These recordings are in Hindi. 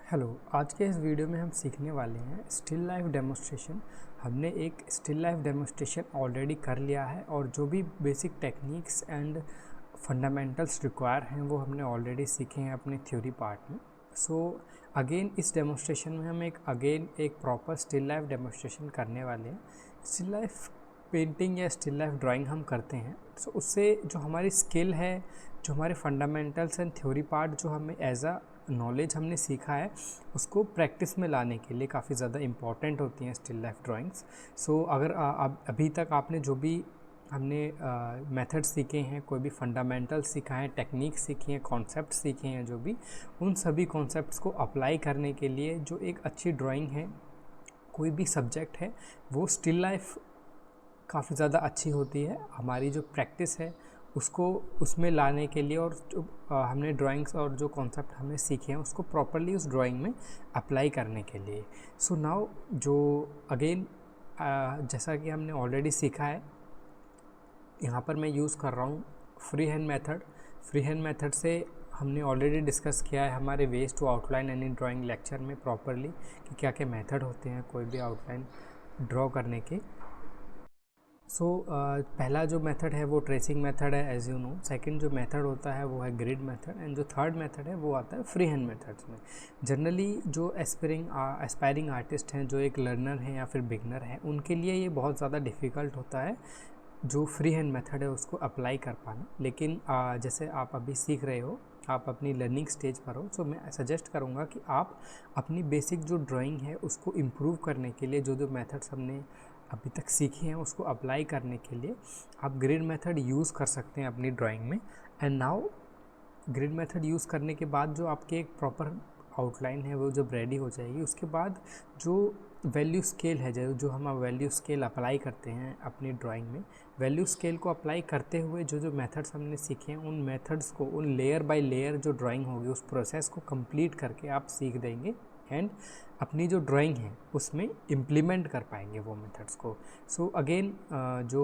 हेलो, आज के इस वीडियो में हम सीखने वाले हैं स्टिल लाइफ डेमोन्स्ट्रेशन। हमने एक स्टिल लाइफ डेमोन्स्ट्रेशन ऑलरेडी कर लिया है और जो भी basic techniques and fundamentals require हैं वो हमने ऑलरेडी सीखे हैं अपने थ्योरी पार्ट में। सो अगेन इस डेमोन्स्ट्रेशन में हम एक प्रॉपर स्टिल लाइफ डेमोन्स्ट्रेशन करने वाले हैं। स्टिल लाइफ पेंटिंग या स्टिल लाइफ ड्राइंग हम करते हैं, सो उससे जो हमारी स्किल है, जो हमारे फंडामेंटल्स एंड थ्योरी पार्ट जो हमें एज अ नॉलेज हमने सीखा है उसको प्रैक्टिस में लाने के लिए काफ़ी ज़्यादा इम्पॉर्टेंट होती हैं स्टिल लाइफ ड्राइंग्स। सो अगर अभी तक आपने जो भी हमने मेथड सीखे हैं, कोई भी फंडामेंटल सीखा है, टेक्निक सीखी हैं, कॉन्सेप्ट सीखे हैं, जो भी उन सभी कॉन्सेप्ट्स को अप्लाई करने के लिए जो एक अच्छी ड्राइंग है, कोई भी सब्जेक्ट है, वो स्टिल लाइफ काफ़ी ज़्यादा अच्छी होती है। हमारी जो प्रैक्टिस है उसको उसमें लाने के लिए और जो हमने ड्राइंग्स और जो कॉन्सेप्ट हमने सीखे हैं उसको प्रॉपरली उस ड्राइंग में अप्लाई करने के लिए। सो नाउ जो अगेन जैसा कि हमने ऑलरेडी सीखा है, यहाँ पर मैं यूज़ कर रहा हूँ free hand method. Free hand method से हमने ऑलरेडी डिस्कस किया है हमारे ways to outline any drawing lecture में प्रॉपरली कि क्या क्या मेथड होते हैं कोई भी आउटलाइन ड्रॉ करने के। सो पहला जो मेथड है वो ट्रेसिंग मेथड है एज यू नो। सेकंड जो मेथड होता है वो है ग्रिड मेथड एंड जो थर्ड मेथड है वो आता है फ्री हैंड मेथड्स में। जनरली जो एस्पायरिंग आर्टिस्ट हैं, जो एक लर्नर हैं या फिर बिगनर हैं, उनके लिए ये बहुत ज़्यादा डिफ़िकल्ट होता है जो फ्री हैंड मेथड है उसको अप्लाई कर पाना। लेकिन जैसे आप अभी सीख रहे हो, आप अपनी लर्निंग स्टेज पर हो, सो मैं सजेस्ट करूँगा कि आप अपनी बेसिक जो ड्राइंग है उसको इम्प्रूव करने के लिए जो जो मेथड्स हमने अभी तक सीखे हैं उसको अप्लाई करने के लिए आप ग्रिड मेथड यूज़ कर सकते हैं अपनी ड्राइंग में। And now grid method use करने के बाद जो आपके एक प्रॉपर आउटलाइन है वो जब रेडी हो जाएगी, उसके बाद जो वैल्यू स्केल है, जो हम वैल्यू स्केल अप्लाई करते हैं अपनी ड्राइंग में, वैल्यू स्केल को अप्लाई करते हुए जो जो मेथड्स हमने सीखे हैं उन मेथड्स को, उन लेयर बाय लेयर जो ड्राइंग होगी उस प्रोसेस को कंप्लीट करके आप सीख देंगे एंड अपनी जो ड्राइंग है उसमें इम्प्लीमेंट कर पाएंगे वो मेथड्स को। सो अगेन जो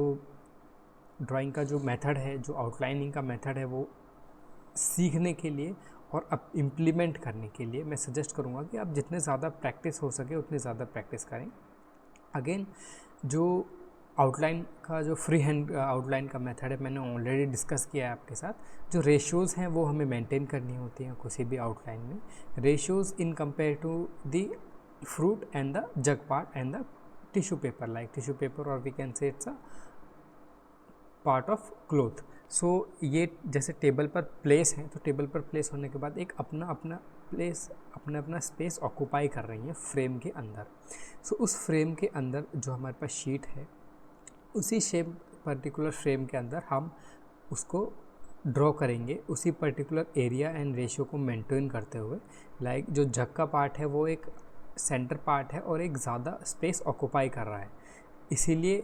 ड्राइंग का जो मेथड है, जो आउटलाइनिंग का मेथड है, वो सीखने के लिए और अब इम्प्लीमेंट करने के लिए मैं सजेस्ट करूँगा कि आप जितने ज़्यादा प्रैक्टिस हो सके उतनी ज़्यादा प्रैक्टिस करें। अगेन जो आउटलाइन का जो फ्री हैंड आउटलाइन का मेथड है मैंने ऑलरेडी डिस्कस किया है आपके साथ। जो रेशियोज़ हैं वो हमें मेंटेन करनी होती हैं किसी भी आउटलाइन में। Ratios in compare to the fruit and the jug part and the tissue paper, like tissue paper और we can say it's a part of cloth. So ये जैसे टेबल पर प्लेस है, तो टेबल पर प्लेस होने के बाद एक अपना अपना प्लेस, अपना अपना स्पेस ऑक्यूपाई कर रही हैं फ्रेम के अंदर। सो उस फ्रेम के अंदर जो हमारे पास शीट है, उसी शेप पर्टिकुलर फ्रेम के अंदर हम उसको ड्रॉ करेंगे, उसी पर्टिकुलर एरिया एंड रेशियो को मेंटेन करते हुए। लाइक जो जग का पार्ट है वो एक सेंटर पार्ट है और एक ज़्यादा स्पेस ऑक्यूपाई कर रहा है, इसीलिए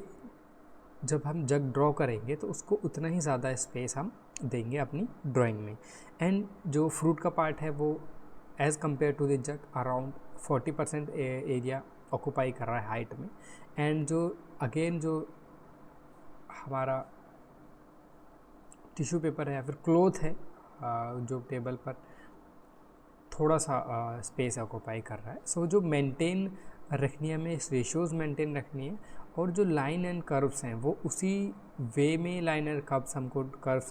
जब हम जग ड्रॉ करेंगे तो उसको उतना ही ज़्यादा स्पेस हम देंगे अपनी ड्राइंग में। एंड जो फ्रूट का पार्ट है वो as compare to the jug around 40% area occupy कर रहा है हाइट में। एंड जो अगेन जो हमारा टिश्यू पेपर है या फिर क्लोथ है जो टेबल पर थोड़ा सा स्पेस ऑक्यूपाई कर रहा है। सो जो मेंटेन रखनी है, हमें रेशियोज़ मेंटेन रखनी है और जो लाइन एंड कर्व्स हैं वो उसी वे में लाइन एंड कर्व्स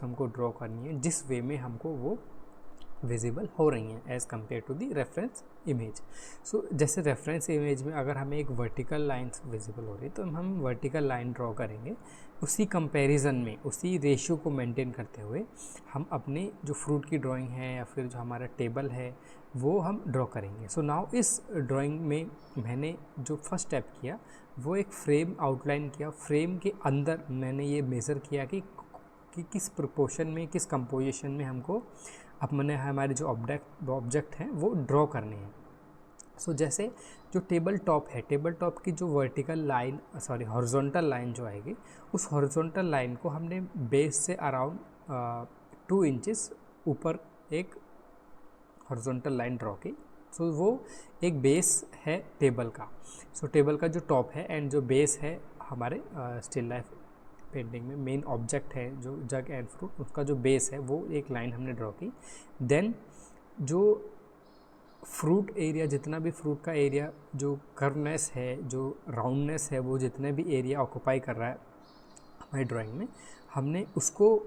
हमको ड्रॉ करनी है जिस वे में हमको वो विजिबल हो रही हैं as compare to the reference image. So जैसे रेफरेंस इमेज में अगर हमें एक वर्टिकल लाइन विजिबल हो रही है तो हम वर्टिकल लाइन ड्रॉ करेंगे, उसी कंपैरिजन में उसी रेशियो को मेंटेन करते हुए हम अपने जो फ्रूट की ड्राइंग है या फिर जो हमारा टेबल है वो हम ड्रॉ करेंगे। सो नाउ इस ड्राइंग में मैंने जो फर्स्ट स्टेप किया वो एक फ्रेम आउटलाइन किया। फ्रेम के अंदर मैंने ये मेज़र किया कि किस प्रोपोर्शन में, किस कंपोजिशन में हमको अपने हमारे जो ऑब्जेक्ट हैं वो ड्रॉ करने हैं। सो जैसे जो टेबल टॉप है, टेबल टॉप की जो वर्टिकल लाइन, हॉरिजॉन्टल लाइन जो आएगी, उस हॉरिजॉन्टल लाइन को हमने बेस से अराउंड 2 इंचेस ऊपर एक हॉरिजॉन्टल लाइन ड्रॉ की। सो वो एक बेस है टेबल का। सो टेबल का जो टॉप है एंड जो बेस है हमारे स्टिल लाइफ पेंटिंग में मेन ऑब्जेक्ट है जो जग एंड फ्रूट, उसका जो बेस है वो एक लाइन हमने ड्रॉ की। देन जो फ्रूट एरिया, जितना भी फ्रूट का एरिया जो कर्वनेस है, जो राउंडनेस है, वो जितने भी एरिया ऑक्यूपाई कर रहा है हमारी ड्राइंग में, हमने उसको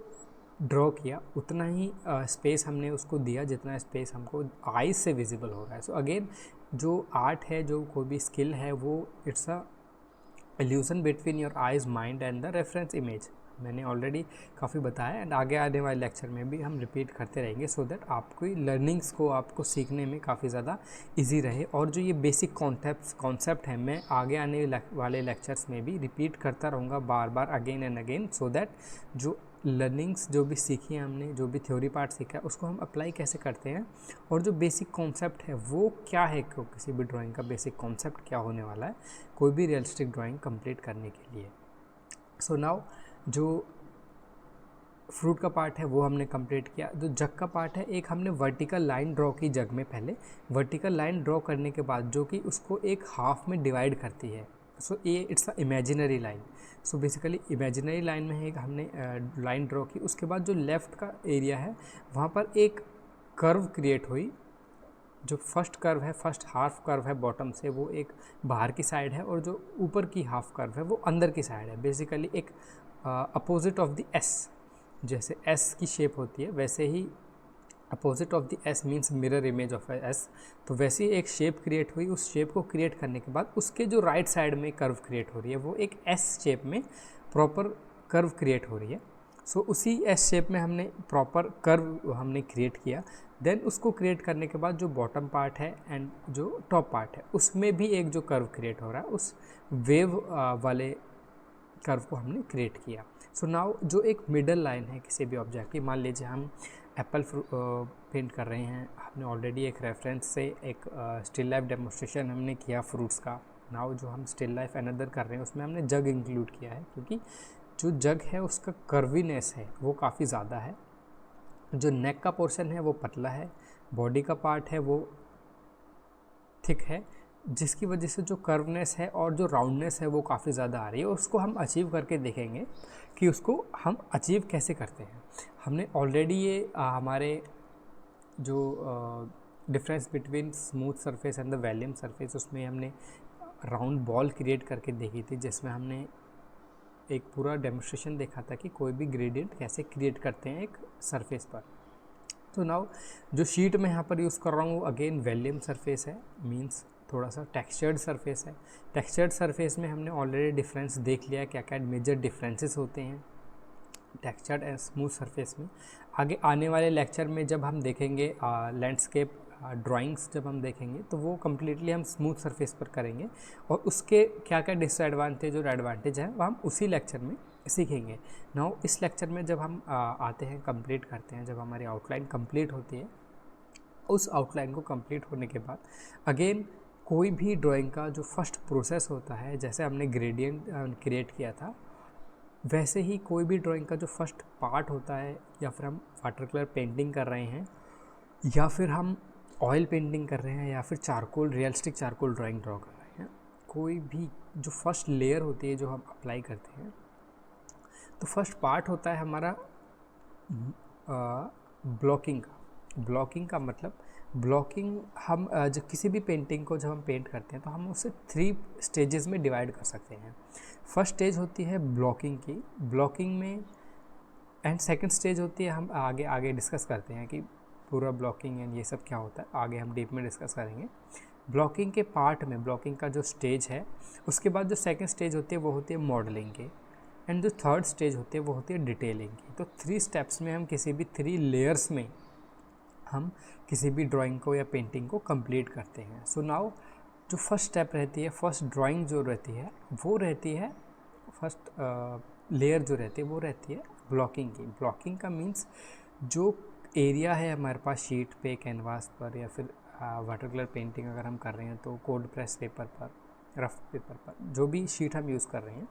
ड्रॉ किया, उतना ही स्पेस हमने उसको दिया जितना स्पेस हमको आईज से विजिबल हो रहा है। सो अगेन जो आर्ट है, जो कोई भी स्किल है, वो it's a illusion between your eyes, mind and the reference image. मैंने ऑलरेडी काफ़ी बताया एंड आगे आने वाले लेक्चर में भी हम रिपीट करते रहेंगे सो दैट आपकी लर्निंग्स को, आपको सीखने में काफ़ी ज़्यादा इजी रहे। और जो ये बेसिक कॉन्सेप्ट है, मैं आगे आने वाले लेक्चर्स में भी रिपीट करता रहूँगा बार बार, again and again, so that जो लर्निंग्स जो भी सीखी है हमने, जो भी थ्योरी पार्ट सीखा है, उसको हम अप्लाई कैसे करते हैं और जो बेसिक कॉन्सेप्ट है वो क्या है, किसी भी ड्राइंग का बेसिक कॉन्सेप्ट क्या होने वाला है कोई भी रियलिस्टिक ड्राइंग कंप्लीट करने के लिए। सो नाउ जो फ्रूट का पार्ट है वो हमने कंप्लीट किया। जो जग का पार्ट है, एक हमने वर्टिकल लाइन ड्रॉ की जग में। पहले वर्टिकल लाइन ड्रॉ करने के बाद जो कि उसको एक हाफ में डिवाइड करती है, सो ये it's a imaginary line. So basically imaginary line में एक हमने लाइन ड्रॉ की। उसके बाद जो लेफ़्ट का एरिया है वहाँ पर एक कर्व क्रिएट हुई। जो फर्स्ट कर्व है, फर्स्ट हाफ कर्व है बॉटम से, वो एक बाहर की साइड है और जो ऊपर की हाफ कर्व है वो अंदर की साइड है। बेसिकली एक अपोजिट ऑफ द एस, जैसे एस की शेप होती है वैसे ही opposite of the S means mirror image of S. तो वैसे ही एक शेप क्रिएट हुई। उस शेप को क्रिएट करने के बाद उसके जो राइट साइड में कर्व क्रिएट हो रही है वो एक एस शेप में प्रॉपर कर्व क्रिएट हो रही है। सो उसी एस शेप में हमने प्रॉपर कर्व हमने क्रिएट किया। देन उसको क्रिएट करने के बाद जो बॉटम पार्ट है एंड जो टॉप पार्ट है उसमें भी एक जो कर्व क्रिएट हो रहा है, उस वेव वाले कर्व को हमने क्रिएट किया। सो नाउ जो एक मिडल लाइन है किसी भी ऑब्जेक्ट की, मान लीजिए हम एप्पल पेंट कर रहे हैं, हमने ऑलरेडी एक रेफरेंस से एक स्टिल लाइफ डेमोस्ट्रेशन हमने किया फ्रूट्स का। नाउ जो हम स्टिल लाइफ अनदर कर रहे हैं उसमें हमने जग इंक्लूड किया है, क्योंकि जो जग है उसका कर्वीनेस है वो काफ़ी ज़्यादा है। जो नेक का पोर्शन है वो पतला है, बॉडी का पार्ट है वो थिक है, जिसकी वजह से जो कर्वनेस है और जो राउंडनेस है वो काफ़ी ज़्यादा आ रही है। और उसको हम अचीव करके देखेंगे कि उसको हम अचीव कैसे करते हैं। हमने ऑलरेडी ये हमारे जो difference between smooth surface and the volume surface, उसमें हमने राउंड बॉल क्रिएट करके देखी थी, जिसमें हमने एक पूरा डेमोस्ट्रेशन देखा था कि कोई भी ग्रेडियंट कैसे क्रिएट करते हैं एक सरफेस पर। तो नाउ जो शीट मैं यहाँ पर यूज़ कर रहा हूँ वो अगेन वॉल्यूम सरफेस है, मींस थोड़ा सा टेक्सचर्ड सरफेस है। टेक्सचर्ड सरफेस में हमने ऑलरेडी डिफरेंस देख लिया, क्या क्या मेजर डिफरेंसेस होते हैं टेक्सचर्ड एंड स्मूथ सरफेस में। आगे आने वाले लेक्चर में जब हम देखेंगे लैंडस्केप ड्राइंग्स जब हम देखेंगे तो वो कम्प्लीटली हम स्मूथ सरफेस पर करेंगे, और उसके क्या क्या डिसएडवांटेज और एडवांटेज हैं वो हम उसी लेक्चर में सीखेंगे। नाउ इस लेक्चर में जब हम आते हैं, कंप्लीट करते हैं, जब हमारी आउटलाइन कंप्लीट होती है, उस आउटलाइन को कंप्लीट होने के बाद अगेन कोई भी ड्राइंग का जो फर्स्ट प्रोसेस होता है, जैसे हमने ग्रेडियंट क्रिएट किया था, वैसे ही कोई भी ड्राइंग का जो फर्स्ट पार्ट होता है, या फिर हम वाटर कलर पेंटिंग कर रहे हैं, या फिर हम ऑयल पेंटिंग कर रहे हैं, या फिर charcoal, realistic charcoal drawing draw कर रहे हैं, कोई भी जो फर्स्ट लेयर होती है जो हम अप्लाई करते हैं, तो फर्स्ट पार्ट होता है हमारा ब्लॉकिंग का। ब्लॉकिंग का मतलब, ब्लॉकिंग हम जब किसी भी पेंटिंग को जब हम पेंट करते हैं तो हम उसे 3 स्टेजेस में डिवाइड कर सकते हैं। फर्स्ट स्टेज होती है ब्लॉकिंग की, ब्लॉकिंग में, एंड सेकंड स्टेज होती है, हम आगे डिस्कस करते हैं कि पूरा ब्लॉकिंग एंड ये सब क्या होता है, आगे हम डीप में डिस्कस करेंगे। ब्लॉकिंग के पार्ट में, ब्लॉकिंग का जो स्टेज है, उसके बाद जो सेकंड स्टेज होती है वो होती है मॉडलिंग की, एंड जो थर्ड स्टेज होती है वो होती है डिटेलिंग की। तो 3 स्टेप्स में हम किसी भी 3 लेयर्स में हम किसी भी ड्राइंग को या पेंटिंग को कंप्लीट करते हैं। सो नाउ जो फर्स्ट स्टेप रहती है, फर्स्ट ड्राइंग जो रहती है वो रहती है, फर्स्ट लेयर जो रहती है वो रहती है ब्लॉकिंग की। ब्लॉकिंग का मीन्स जो एरिया है हमारे पास शीट पे, कैनवास पर, या फिर वाटर कलर पेंटिंग अगर हम कर रहे हैं तो कोल्ड प्रेस पेपर पर, रफ पेपर पर, जो भी शीट हम यूज़ कर रहे हैं।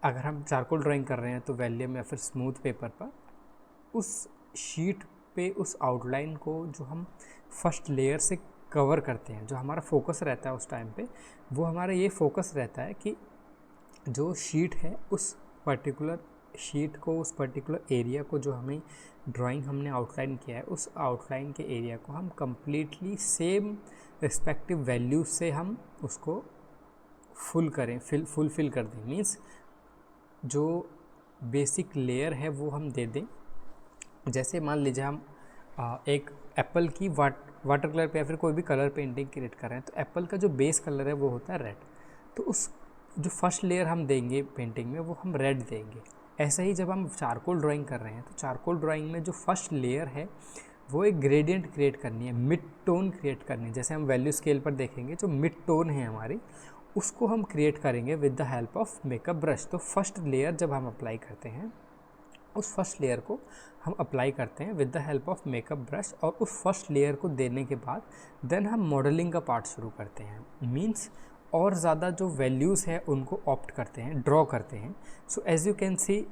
अगर हम चारकोल ड्राइंग कर रहे हैं तो वॉल्यूम या फिर स्मूथ पेपर पर, उस शीट पे उस आउटलाइन को जो हम फर्स्ट लेयर से कवर करते हैं, जो हमारा फोकस रहता है उस टाइम पे, वो हमारा ये फोकस रहता है कि जो शीट है उस पर्टिकुलर शीट को, उस पर्टिकुलर एरिया को जो हमें ड्राइंग हमने आउटलाइन किया है, उस आउटलाइन के एरिया को हम कम्प्लीटली सेम रिस्पेक्टिव वैल्यूज से हम उसको फुलफिल कर दें। मीन्स जो बेसिक लेयर है वो हम दे दें। जैसे मान लीजिए हम एक एप्पल की वाटर कलर पे या फिर कोई भी कलर पेंटिंग क्रिएट कर रहे हैं, तो एप्पल का जो बेस कलर है वो होता है रेड, तो उस जो फर्स्ट लेयर हम देंगे पेंटिंग में वो हम रेड देंगे। ऐसे ही जब हम चारकोल ड्राइंग कर रहे हैं तो चारकोल ड्राइंग में जो फर्स्ट लेयर है वो एक ग्रेडियंट क्रिएट करनी है, मिड टोन क्रिएट करनी है। जैसे हम वैल्यू स्केल पर देखेंगे जो मिड टोन है हमारी, उसको हम क्रिएट करेंगे with the help of makeup brush. तो फर्स्ट लेयर जब हम अप्लाई करते हैं, उस फर्स्ट लेयर को हम अप्लाई करते हैं with the help of makeup brush, और उस फर्स्ट लेयर को देने के बाद देन हम मॉडलिंग का पार्ट शुरू करते हैं। मीन्स और ज़्यादा जो वैल्यूज़ है उनको ऑप्ट करते हैं, ड्रॉ करते हैं। So as you can see,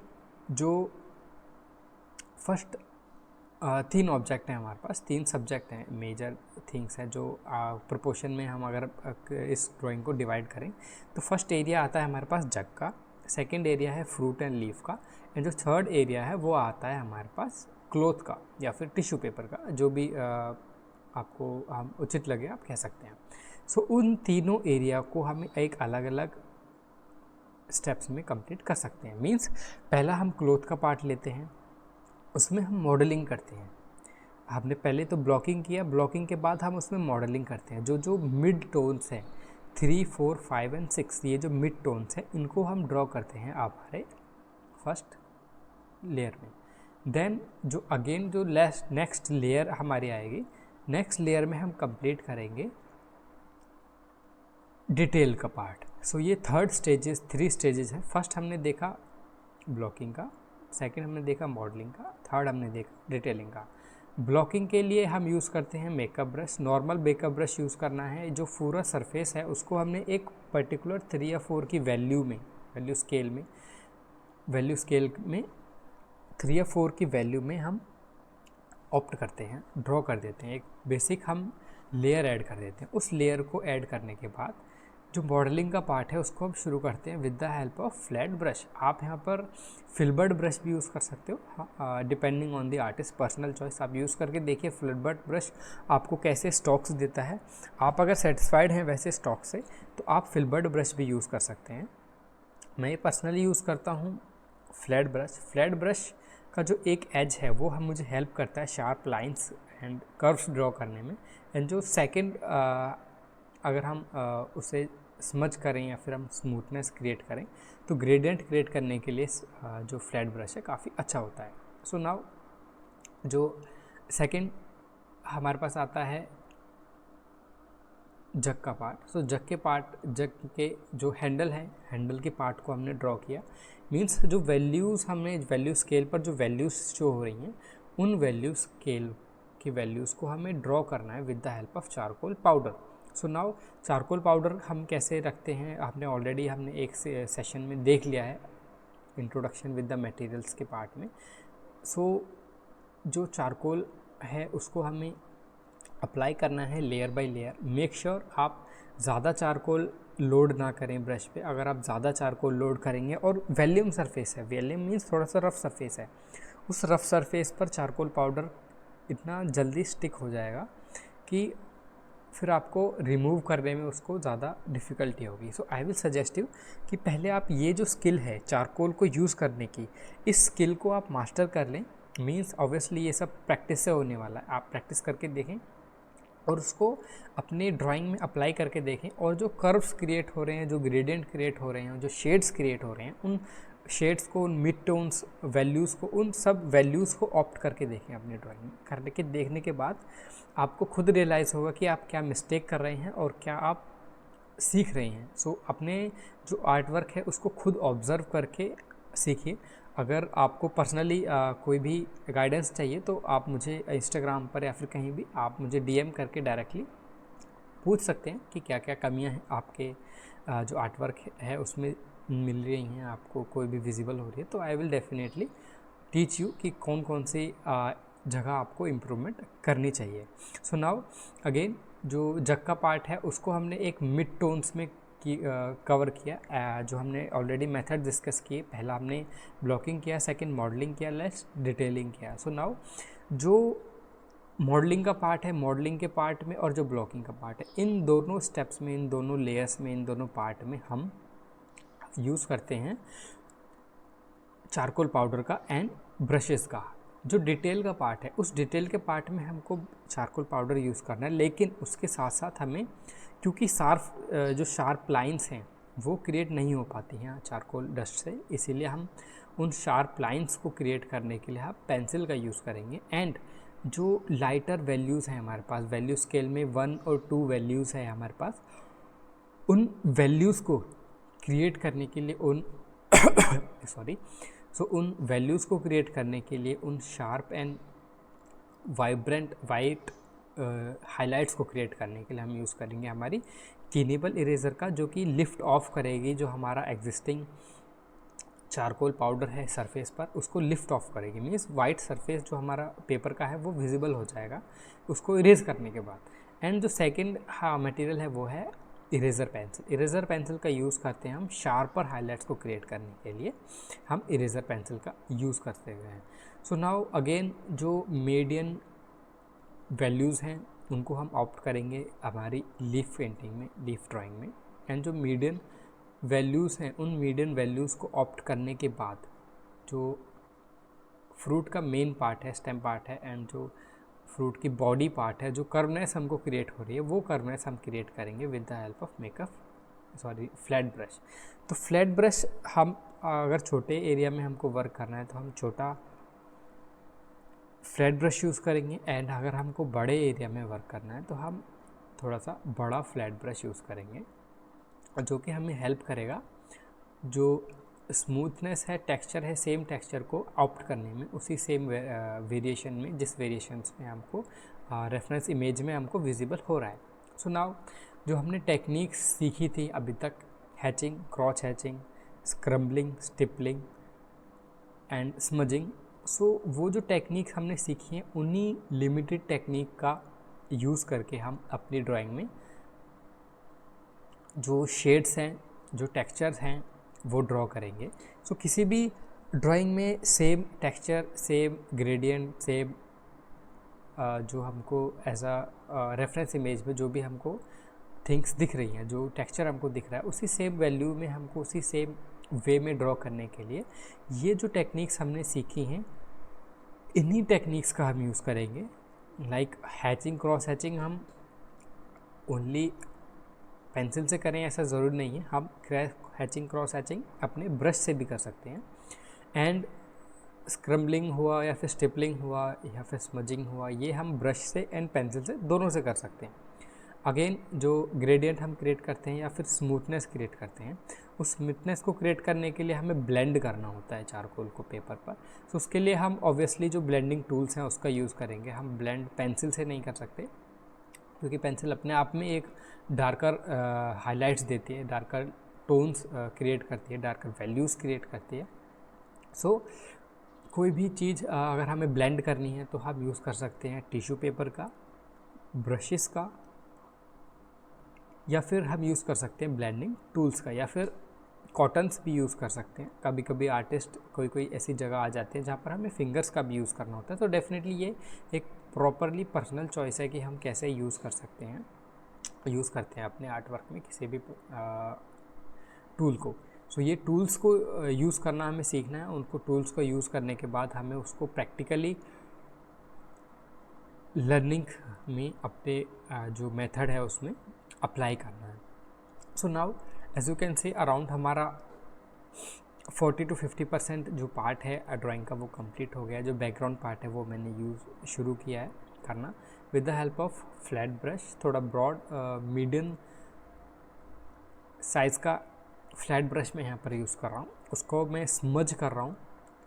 जो फर्स्ट 3 ऑब्जेक्ट हैं हमारे पास, 3 सब्जेक्ट हैं, मेजर थिंग्स हैं जो प्रोपोर्शन में हम अगर इस ड्राइंग को डिवाइड करें तो फर्स्ट एरिया आता है हमारे पास जग का, सेकंड एरिया है फ्रूट एंड लीफ का, एंड जो थर्ड एरिया है वो आता है हमारे पास क्लॉथ का या फिर टिश्यू पेपर का, जो भी आपको हम उचित लगे आप कह सकते हैं। सो उन तीनों एरिया को हम एक अलग अलग स्टेप्स में कंप्लीट कर सकते हैं। मीन्स पहला हम क्लॉथ का पार्ट लेते हैं, उसमें हम मॉडलिंग करते हैं। हमने पहले तो ब्लॉकिंग किया, ब्लॉकिंग के बाद हम उसमें मॉडलिंग करते हैं। जो मिड टोन्स हैं 3, 4, 5 एंड 6, ये जो मिड टोन्स हैं इनको हम ड्रॉ करते हैं हमारे फर्स्ट लेयर में। देन जो अगेन जो नेक्स्ट लेयर हमारी आएगी, नेक्स्ट लेयर में हम कंप्लीट करेंगे डिटेल का पार्ट। सो ये 3 स्टेजेस है। फर्स्ट हमने देखा ब्लॉकिंग का, सेकंड हमने देखा मॉडलिंग का, थर्ड हमने देखा डिटेलिंग का। ब्लॉकिंग के लिए हम यूज़ करते हैं makeup brush, normal makeup brush use करना है। जो पूरा सरफेस है उसको हमने एक पर्टिकुलर 3 या 4 की वैल्यू स्केल में 3 या 4 की वैल्यू में हम ऑप्ट करते हैं, ड्रॉ कर देते हैं। एक बेसिक हम लेयर ऐड कर देते हैं। उस लेयर को ऐड करने के बाद जो मॉडलिंग का पार्ट है उसको हम शुरू करते हैं with the help of flat brush. आप यहाँ पर फिल्बर्ट ब्रश भी यूज़ कर सकते हो, depending on the artist, personal choice. आप यूज़ करके देखिए फिल्बर्ट ब्रश आपको कैसे स्टॉक्स देता है। आप अगर सेटिस्फाइड हैं वैसे स्टॉक से तो आप फिल्बर्ट ब्रश भी यूज़ कर सकते हैं। मैं पर्सनली यूज़ करता हूँ फ्लैट ब्रश। फ्लैट ब्रश का जो एक एज है वो मुझे हेल्प करता है sharp lines and curves draw करने में। एंड जो सेकंड अगर हम उसे स्मज करें या फिर हम स्मूथनेस क्रिएट करें तो ग्रेडियंट क्रिएट करने के लिए जो फ्लैट ब्रश है काफ़ी अच्छा होता है। सो नाउ जो सेकंड हमारे पास आता है जग का पार्ट। सो जग के जो हैंडल है, हैंडल के पार्ट को हमने ड्रॉ किया। मीन्स जो वैल्यूज़ हमने वैल्यू स्केल पर जो वैल्यूज़ शो हो रही हैं उन वैल्यू स्केल की वैल्यूज़ को हमें ड्रॉ करना है with the help of charcoal powder. So now charcoal powder हम कैसे रखते हैं हमने एक सेशन में देख लिया है, इंट्रोडक्शन विद द मटेरियल्स के पार्ट में। सो जो चारकोल है उसको हमें अप्लाई करना है layer by layer. Make sure आप ज़्यादा चारकोल लोड ना करें ब्रश पे। अगर आप ज़्यादा चारकोल लोड करेंगे और वॉल्यूम सरफेस है, वॉल्यूम मीन्स थोड़ा सा रफ सरफेस है, उस रफ सरफेस पर चारकोल पाउडर इतना जल्दी स्टिक हो जाएगा कि फिर आपको रिमूव करने में उसको ज़्यादा डिफ़िकल्टी होगी। सो आई विल सजेस्ट यू कि पहले आप ये जो स्किल है चारकोल को यूज़ करने की, इस स्किल को आप मास्टर कर लें। मीन्स ऑब्वियसली ये सब प्रैक्टिस से होने वाला है। आप प्रैक्टिस करके देखें और उसको अपने ड्राइंग में अप्लाई करके देखें, और जो कर्व्स क्रिएट हो रहे हैं, जो ग्रेडियंट क्रिएट हो रहे हैं, जो शेड्स क्रिएट हो रहे हैं, उन शेड्स को, उन मिड टोन्स वैल्यूज़ को, उन सब वैल्यूज़ को ऑप्ट करके देखें अपनी ड्राइंग में। करने के देखने के बाद आपको खुद रियलाइज़ होगा कि आप क्या मिस्टेक कर रहे हैं और क्या आप सीख रहे हैं। सो अपने जो आर्ट वर्क है उसको खुद ऑब्ज़र्व करके सीखिए। अगर आपको पर्सनली कोई भी गाइडेंस चाहिए तो आप मुझे इंस्टाग्राम पर या फिर कहीं भी आप मुझे DM करके डायरेक्टली पूछ सकते हैं कि क्या क्या कमियां हैं आपके जो आर्ट वर्क है उसमें मिल रही हैं, आपको कोई भी विजिबल हो रही है, तो I will definitely teach you कि कौन कौन सी जगह आपको इम्प्रूवमेंट करनी चाहिए। सो नाउ अगेन जो जग का पार्ट है उसको हमने एक मिड टोन्स में की कवर किया। जो हमने ऑलरेडी मेथड डिस्कस किए, पहला हमने ब्लॉकिंग किया, सेकंड मॉडलिंग किया, लास्ट डिटेलिंग किया। सो नाउ जो मॉडलिंग का पार्ट है, मॉडलिंग के पार्ट में और जो ब्लॉकिंग का पार्ट है, इन दोनों स्टेप्स में, इन दोनों लेयर्स में, इन दोनों पार्ट में हम यूज़ करते हैं चारकोल पाउडर का एंड ब्रशेस का। जो डिटेल का पार्ट है, उस डिटेल के पार्ट में हमको चारकोल पाउडर यूज़ करना है, लेकिन उसके साथ साथ हमें, क्योंकि जो शार्प लाइंस हैं वो क्रिएट नहीं हो पाती हैं चारकोल डस्ट से, इसीलिए हम उन शार्प लाइंस को क्रिएट करने के लिए हम पेंसिल का यूज़ करेंगे। एंड जो लाइटर वैल्यूज़ हैं हमारे पास, वैल्यू स्केल में 1 और 2 वैल्यूज़ है हमारे पास, उन वैल्यूज़ को क्रिएट करने के लिए उन वैल्यूज़ को क्रिएट करने के लिए उन sharp and vibrant white highlights को क्रिएट करने के लिए हम यूज़ करेंगे हमारी कीनेबल इरेज़र का, जो कि लिफ्ट ऑफ करेगी जो हमारा एग्जिस्टिंग चारकोल पाउडर है सरफेस पर, उसको लिफ्ट ऑफ करेगी। मीन्स वाइट सरफेस जो हमारा पेपर का है वो विजिबल हो जाएगा उसको इरेज करने के बाद। एंड जो सेकंड मटेरियल है वो है इरेज़र पेंसिल। इरेज़र पेंसिल का यूज़ करते हैं हम शार्पर हाइलाइट्स को क्रिएट करने के लिए, हम इरेज़र पेंसिल का यूज़ करते हुए हैं। सो नाउ अगेन जो मीडियन वैल्यूज़ हैं उनको हम ऑप्ट करेंगे हमारी लीफ पेंटिंग में, लीफ ड्राइंग में। एंड जो मीडियन वैल्यूज़ हैं, उन मीडियन वैल्यूज़ को ऑप्ट करने के बाद जो फ्रूट का मेन पार्ट है, स्टेम पार्ट है, एंड जो फ्रूट की बॉडी पार्ट है, जो कर्वनेस हमको क्रिएट हो रही है, वो कर्वनेस हम क्रिएट करेंगे with the help of flat brush. तो फ्लैट ब्रश हम अगर छोटे एरिया में हमको वर्क करना है तो हम छोटा फ्लैट ब्रश यूज़ करेंगे, एंड अगर हमको बड़े एरिया में वर्क करना है तो हम थोड़ा सा बड़ा फ्लैट ब्रश यूज़ करेंगे, जो कि हमें हेल्प करेगा जो स्मूथनेस है, टेक्सचर है, सेम टेक्सचर को ऑप्ट करने में, उसी सेम वेरिएशन में जिस वेरिएशंस में हमको रेफरेंस इमेज में हमको विजिबल हो रहा है। सो नाउ जो हमने टेक्निक्स सीखी थी अभी तक, hatching, cross hatching, scrambling, stippling and smudging, so वो जो टेक्निक हमने सीखी हैं उन्हीं लिमिटेड टेक्निक का यूज़ करके हम अपनी ड्राइंग में जो शेड्स हैं, जो टेक्सचर्स हैं वो ड्रॉ करेंगे। सो किसी भी ड्राइंग में same texture, same gradient, same जो हमको एज अ रेफरेंस इमेज में जो भी हमको थिंग्स दिख रही हैं, जो टेक्सचर हमको दिख रहा है, उसी सेम वैल्यू में हमको उसी सेम वे में ड्रॉ करने के लिए ये जो टेक्निक्स हमने सीखी हैं, इन्हीं टेक्निक्स का हम यूज़ करेंगे। लाइक हैचिंग, क्रॉस हैचिंग हम ओनली पेंसिल से करें ऐसा ज़रूरी नहीं है, हम हैचिंग, क्रॉस हैचिंग अपने ब्रश से भी कर सकते हैं। एंड स्क्रम्बलिंग हुआ या फिर स्टिपलिंग हुआ या फिर स्मजिंग हुआ, ये हम ब्रश से एंड पेंसिल से दोनों से कर सकते हैं। अगेन जो ग्रेडियंट हम क्रिएट करते हैं या फिर स्मूथनेस क्रिएट करते हैं, उस स्मूथनेस को क्रिएट करने के लिए हमें ब्लेंड करना होता है चारकोल को पेपर पर। तो उसके लिए हम ऑब्वियसली जो ब्लेंडिंग टूल्स हैं उसका यूज़ करेंगे। हम ब्लेंड पेंसिल से नहीं कर सकते, क्योंकि पेंसिल अपने आप में एक डार्कर हाइलाइट्स देती है, डार्कर टोन्स क्रिएट करती है, डार्कर वैल्यूज़ क्रिएट करती है। सो कोई भी चीज़ अगर हमें ब्लेंड करनी है तो हम यूज़ कर सकते हैं टिश्यू पेपर का, ब्रशेस का, या फिर हम यूज़ कर सकते हैं ब्लेंडिंग टूल्स का, या फिर कॉटन्स भी यूज़ कर सकते हैं। कभी कभी आर्टिस्ट कोई ऐसी जगह आ जाते हैं जहाँ पर हमें फिंगर्स का भी यूज़ करना होता है। तो डेफिनेटली ये एक प्रॉपरली पर्सनल चॉइस है कि हम कैसे यूज़ करते हैं अपने आर्ट वर्क में किसी भी टूल को। सो ये टूल्स को यूज़ करना हमें सीखना है। उनको टूल्स को यूज़ करने के बाद हमें उसको प्रैक्टिकली लर्निंग में अपने जो मेथड है उसमें अप्लाई करना है। So now as you can see around हमारा 40 to 50% जो पार्ट है ड्राइंग का वो कंप्लीट हो गया। जो बैकग्राउंड पार्ट है वो मैंने शुरू किया है करना with the help of flat brush. थोड़ा ब्रॉड मीडियम साइज़ का फ्लैट ब्रश मैं यहाँ पर यूज़ कर रहा हूँ। उसको मैं स्मज कर रहा हूँ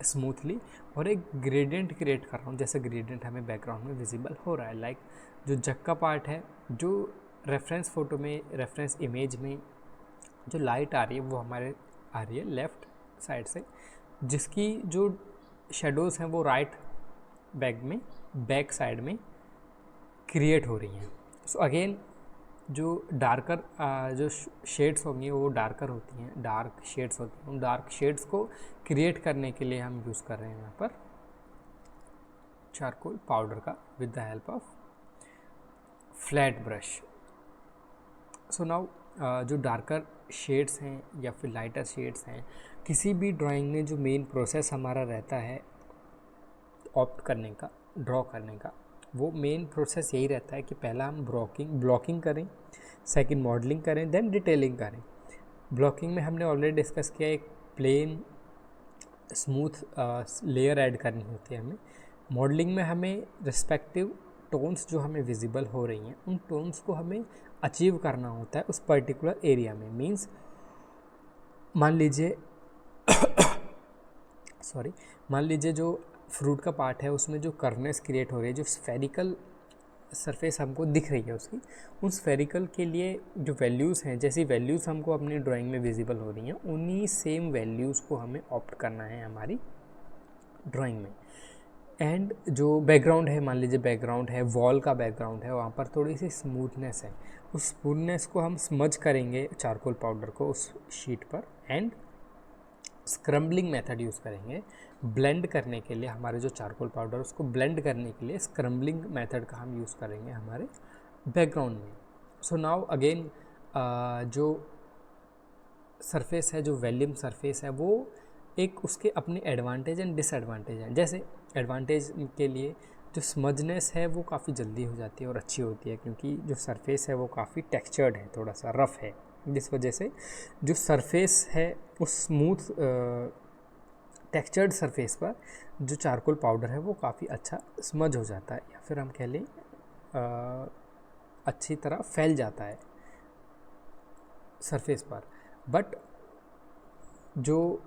स्मूथली और एक ग्रेडियंट क्रिएट कर रहा हूँ, जैसे ग्रेडियंट हमें बैकग्राउंड में विजिबल हो रहा है। लाइक जो जग का पार्ट है, जो रेफरेंस फ़ोटो में, रेफरेंस इमेज में जो लाइट आ रही है वो हमारे आ रही है लेफ़्ट साइड से, जिसकी जो शेडोज़ हैं वो राइट बैक साइड में क्रिएट हो रही हैं। सो अगेन जो डार्कर जो शेड्स होंगी वो डार्कर होती हैं, डार्क शेड्स होती हैं, उन डार्क शेड्स को क्रिएट करने के लिए हम यूज़ कर रहे हैं यहाँ पर चारकोल पाउडर का with the help of flat brush. So now जो डार्कर शेड्स हैं या फिर लाइटर शेड्स हैं, किसी भी ड्राइंग में जो मेन प्रोसेस हमारा रहता है ऑप्ट करने का, ड्रॉ करने का, वो मेन प्रोसेस यही रहता है कि पहला हम ब्लॉकिंग करें, सेकंड मॉडलिंग करें, देन डिटेलिंग करें। ब्लॉकिंग में हमने ऑलरेडी डिस्कस किया, एक प्लेन स्मूथ लेयर ऐड करनी होती है हमें। मॉडलिंग में हमें रिस्पेक्टिव टोन्स जो हमें विजिबल हो रही हैं, उन टोन्स को हमें अचीव करना होता है उस पर्टिकुलर एरिया में। मीन्स मान लीजिए मान लीजिए जो फ्रूट का पार्ट है उसमें जो कर्वनेस क्रिएट हो रही है, जो स्फेरिकल सरफेस हमको दिख रही है उसकी, उन स्फेरिकल के लिए जो वैल्यूज़ हैं, जैसी वैल्यूज़ हमको अपनी ड्राइंग में विजिबल हो रही हैं, उन्हीं सेम वैल्यूज़ को हमें ऑप्ट करना है हमारी ड्राइंग में। एंड जो बैकग्राउंड है, मान लीजिए बैकग्राउंड है, वॉल का बैकग्राउंड है, वहाँ पर थोड़ी सी स्मूथनेस है, उस स्मूथनेस को हम स्मज करेंगे चारकोल पाउडर को उस शीट पर, एंड स्क्रम्बलिंग मेथड यूज़ करेंगे ब्लेंड करने के लिए। हमारे जो चारकोल पाउडर उसको ब्लेंड करने के लिए स्क्रम्बलिंग मेथड का हम यूज़ करेंगे हमारे बैकग्राउंड में। सो नाउ अगेन जो सरफेस है, जो वॉल्यूम सरफेस है, वो एक उसके अपने एडवांटेज एंड डिसएडवांटेज हैं। जैसे एडवांटेज के लिए जो स्मजनेस है वो काफ़ी जल्दी हो जाती है और अच्छी होती है, क्योंकि जो सरफेस है वो काफ़ी टेक्सचर्ड है, थोड़ा सा रफ़ है, जिस वजह से जो सरफेस है उस स्मूथ टेक्सचर्ड सरफेस पर जो चारकोल पाउडर है वो काफ़ी अच्छा स्मज हो जाता है, या फिर हम कह लें अच्छी तरह फैल जाता है सरफेस पर। बट जो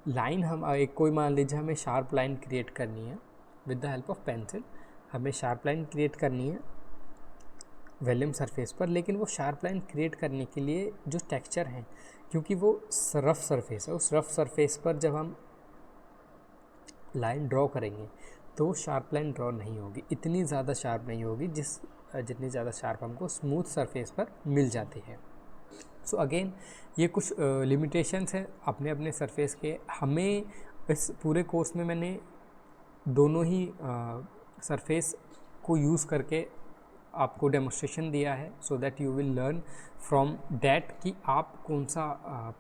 लाइन हम एक कोई मान लीजिए हमें शार्प लाइन क्रिएट करनी है with the help of pencil, हमें शार्प लाइन क्रिएट करनी है वॉल्यूम सरफेस पर, लेकिन वो शार्प लाइन क्रिएट करने के लिए जो टेक्सचर है, क्योंकि वो रफ सरफेस है, उस रफ सरफेस पर जब हम लाइन ड्रॉ करेंगे तो शार्प लाइन ड्रॉ नहीं होगी, इतनी ज़्यादा शार्प नहीं होगी जितनी ज़्यादा शार्प हमको स्मूथ सरफेस पर मिल जाती है। सो अगेन ये कुछ लिमिटेशंस हैं अपने अपने सरफेस के। हमें इस पूरे कोर्स में मैंने दोनों ही सरफेस को यूज़ करके आपको डेमोन्स्ट्रेशन दिया है, so that you will learn from that कि आप कौन सा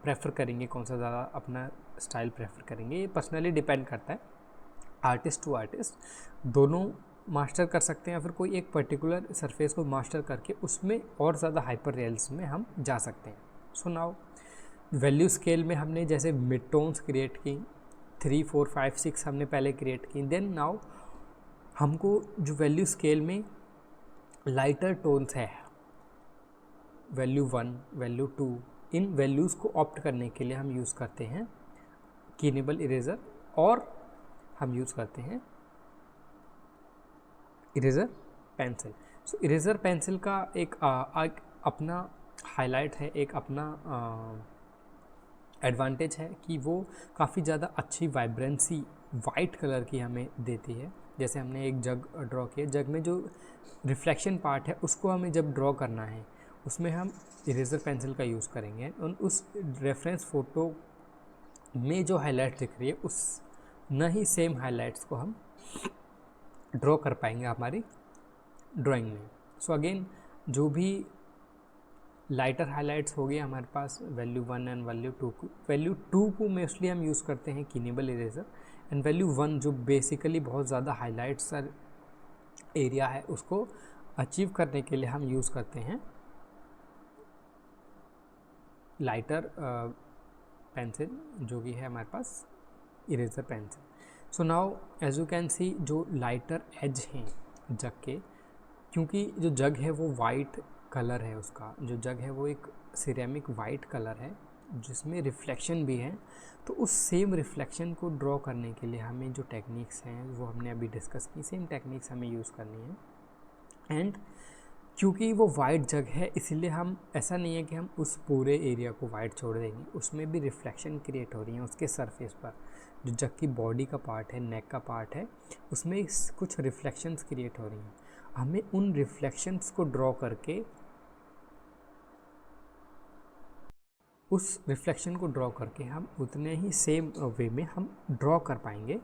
प्रेफर करेंगे, कौन सा ज़्यादा अपना स्टाइल प्रेफर करेंगे। ये पर्सनली डिपेंड करता है, आर्टिस्ट टू आर्टिस्ट दोनों मास्टर कर सकते हैं, या फिर कोई एक पर्टिकुलर सरफेस को मास्टर करके उसमें और ज़्यादा हाइपर रियलिज्म में हम जा सकते हैं। सो नाउ वैल्यू स्केल में हमने जैसे मिड टोन्स क्रिएट की, 3, 4, 5, 6 हमने पहले क्रिएट की, देन नाउ हमको जो वैल्यू स्केल में लाइटर टोन्स है, वैल्यू 1, वैल्यू 2, इन वैल्यूज़ को ऑप्ट करने के लिए हम यूज़ करते हैं कीनेबल इरेज़र, और हम यूज़ करते हैं इरेज़र पेंसिल। सो इरेज़र पेंसिल का एक अपना हाईलाइट है, एक अपना एडवांटेज है कि वो काफ़ी ज़्यादा अच्छी वाइब्रेंसी वाइट कलर की हमें देती है। जैसे हमने एक जग ड्रॉ किया, जग में जो रिफ्लेक्शन पार्ट है उसको हमें जब ड्रॉ करना है उसमें हम इरेज़र पेंसिल का यूज़ करेंगे, और उस रेफरेंस फ़ोटो में जो हाईलाइट दिख रही है उस न ही सेम हाईलाइट्स को हम ड्रॉ कर पाएंगे हमारी ड्राइंग में। सो अगेन जो भी लाइटर हाईलाइट्स हो गए हमारे पास वैल्यू 1 एंड वैल्यू 2 को, वैल्यू 2 को मोस्टली हम यूज़ करते हैं कीनेबल इरेज़र, एंड वैल्यू 1 जो बेसिकली बहुत ज़्यादा हाईलाइट्स एरिया है उसको अचीव करने के लिए हम यूज़ करते हैं लाइटर पेंसिल, जो कि है हमारे पास eraser pencil. So now as you can see जो लाइटर एज हैं जग के, क्योंकि जो जग है वो वाइट कलर है, उसका जो जग है वो एक सिरेमिक वाइट कलर है जिसमें रिफ्लेक्शन भी है, तो उस सेम रिफ्लेक्शन को ड्रॉ करने के लिए हमें जो टेक्निक्स हैं वो हमने अभी डिस्कस की, सेम टेक्निक्स हमें यूज़ करनी है। एंड क्योंकि वो वाइट जग है इसलिए हम ऐसा नहीं है कि हम उस पूरे एरिया को वाइट छोड़ देंगे, उसमें भी रिफ्लेक्शन क्रिएट हो रही है उसके सरफेस पर। जो जग की बॉडी का पार्ट है, नेक का पार्ट है, उसमें कुछ रिफ्लेक्शंस क्रिएट हो रही हैं। हमें उन रिफ्लेक्शंस को ड्रॉ करके हम उतने ही सेम वे में हम ड्रॉ कर पाएंगे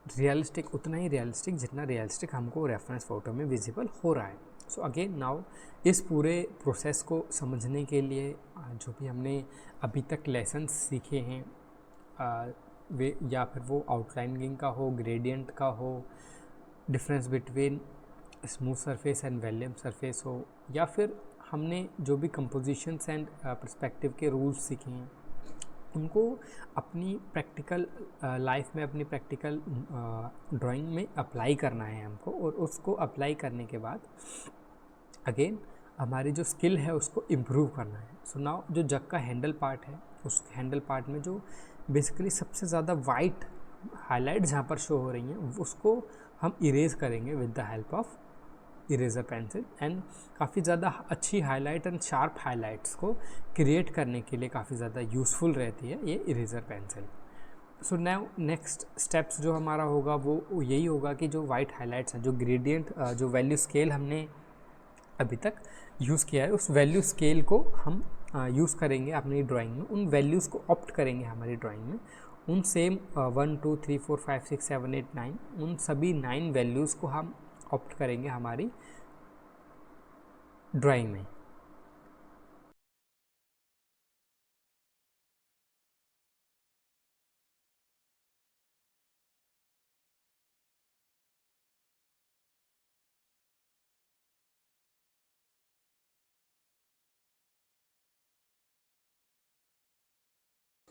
रियलिस्टिक, उतना ही रियलिस्टिक जितना रियलिस्टिक हमको रेफरेंस फ़ोटो में विजिबल हो रहा है। सो अगेन नाउ इस पूरे प्रोसेस को समझने के लिए जो भी हमने अभी तक लेसन्स सीखे हैं वे, या फिर वो आउटलाइनिंग का हो, ग्रेडियंट का हो, difference between smooth surface and volume surface हो, या फिर हमने जो भी कंपोजिशंस एंड पर्सपेक्टिव के रूल्स सीखे हैं उनको अपनी प्रैक्टिकल लाइफ में, अपनी प्रैक्टिकल ड्राइंग में अप्लाई करना है हमको। और उसको अप्लाई करने के बाद अगेन हमारी जो स्किल है उसको इम्प्रूव करना है। सो नाउ जो जग का हैंडल पार्ट है, उस हैंडल पार्ट में जो बेसिकली सबसे ज़्यादा वाइट हाईलाइट जहाँ पर शो हो रही हैं उसको हम इरेज करेंगे with the help of eraser pencil. And काफ़ी ज़्यादा अच्छी हाईलाइट एंड शार्प हाईलाइट्स को क्रिएट करने के लिए काफ़ी ज़्यादा यूज़फुल रहती है ये eraser pencil. So now next steps जो हमारा होगा वो यही होगा कि जो वाइट हाईलाइट्स हैं, जो ग्रेडियंट, जो वैल्यू स्केल हमने अभी तक यूज़ किया है, उस वैल्यू स्केल को हम यूज़ करेंगे अपनी ड्राइंग में। उन वैल्यूज़ को ऑप्ट करेंगे हमारी ड्राइंग में। उन सेम 1 2 3 4 5 6 7 8 9 उन सभी 9 वैल्यूज़ को हम ऑप्ट करेंगे हमारी ड्राइंग में।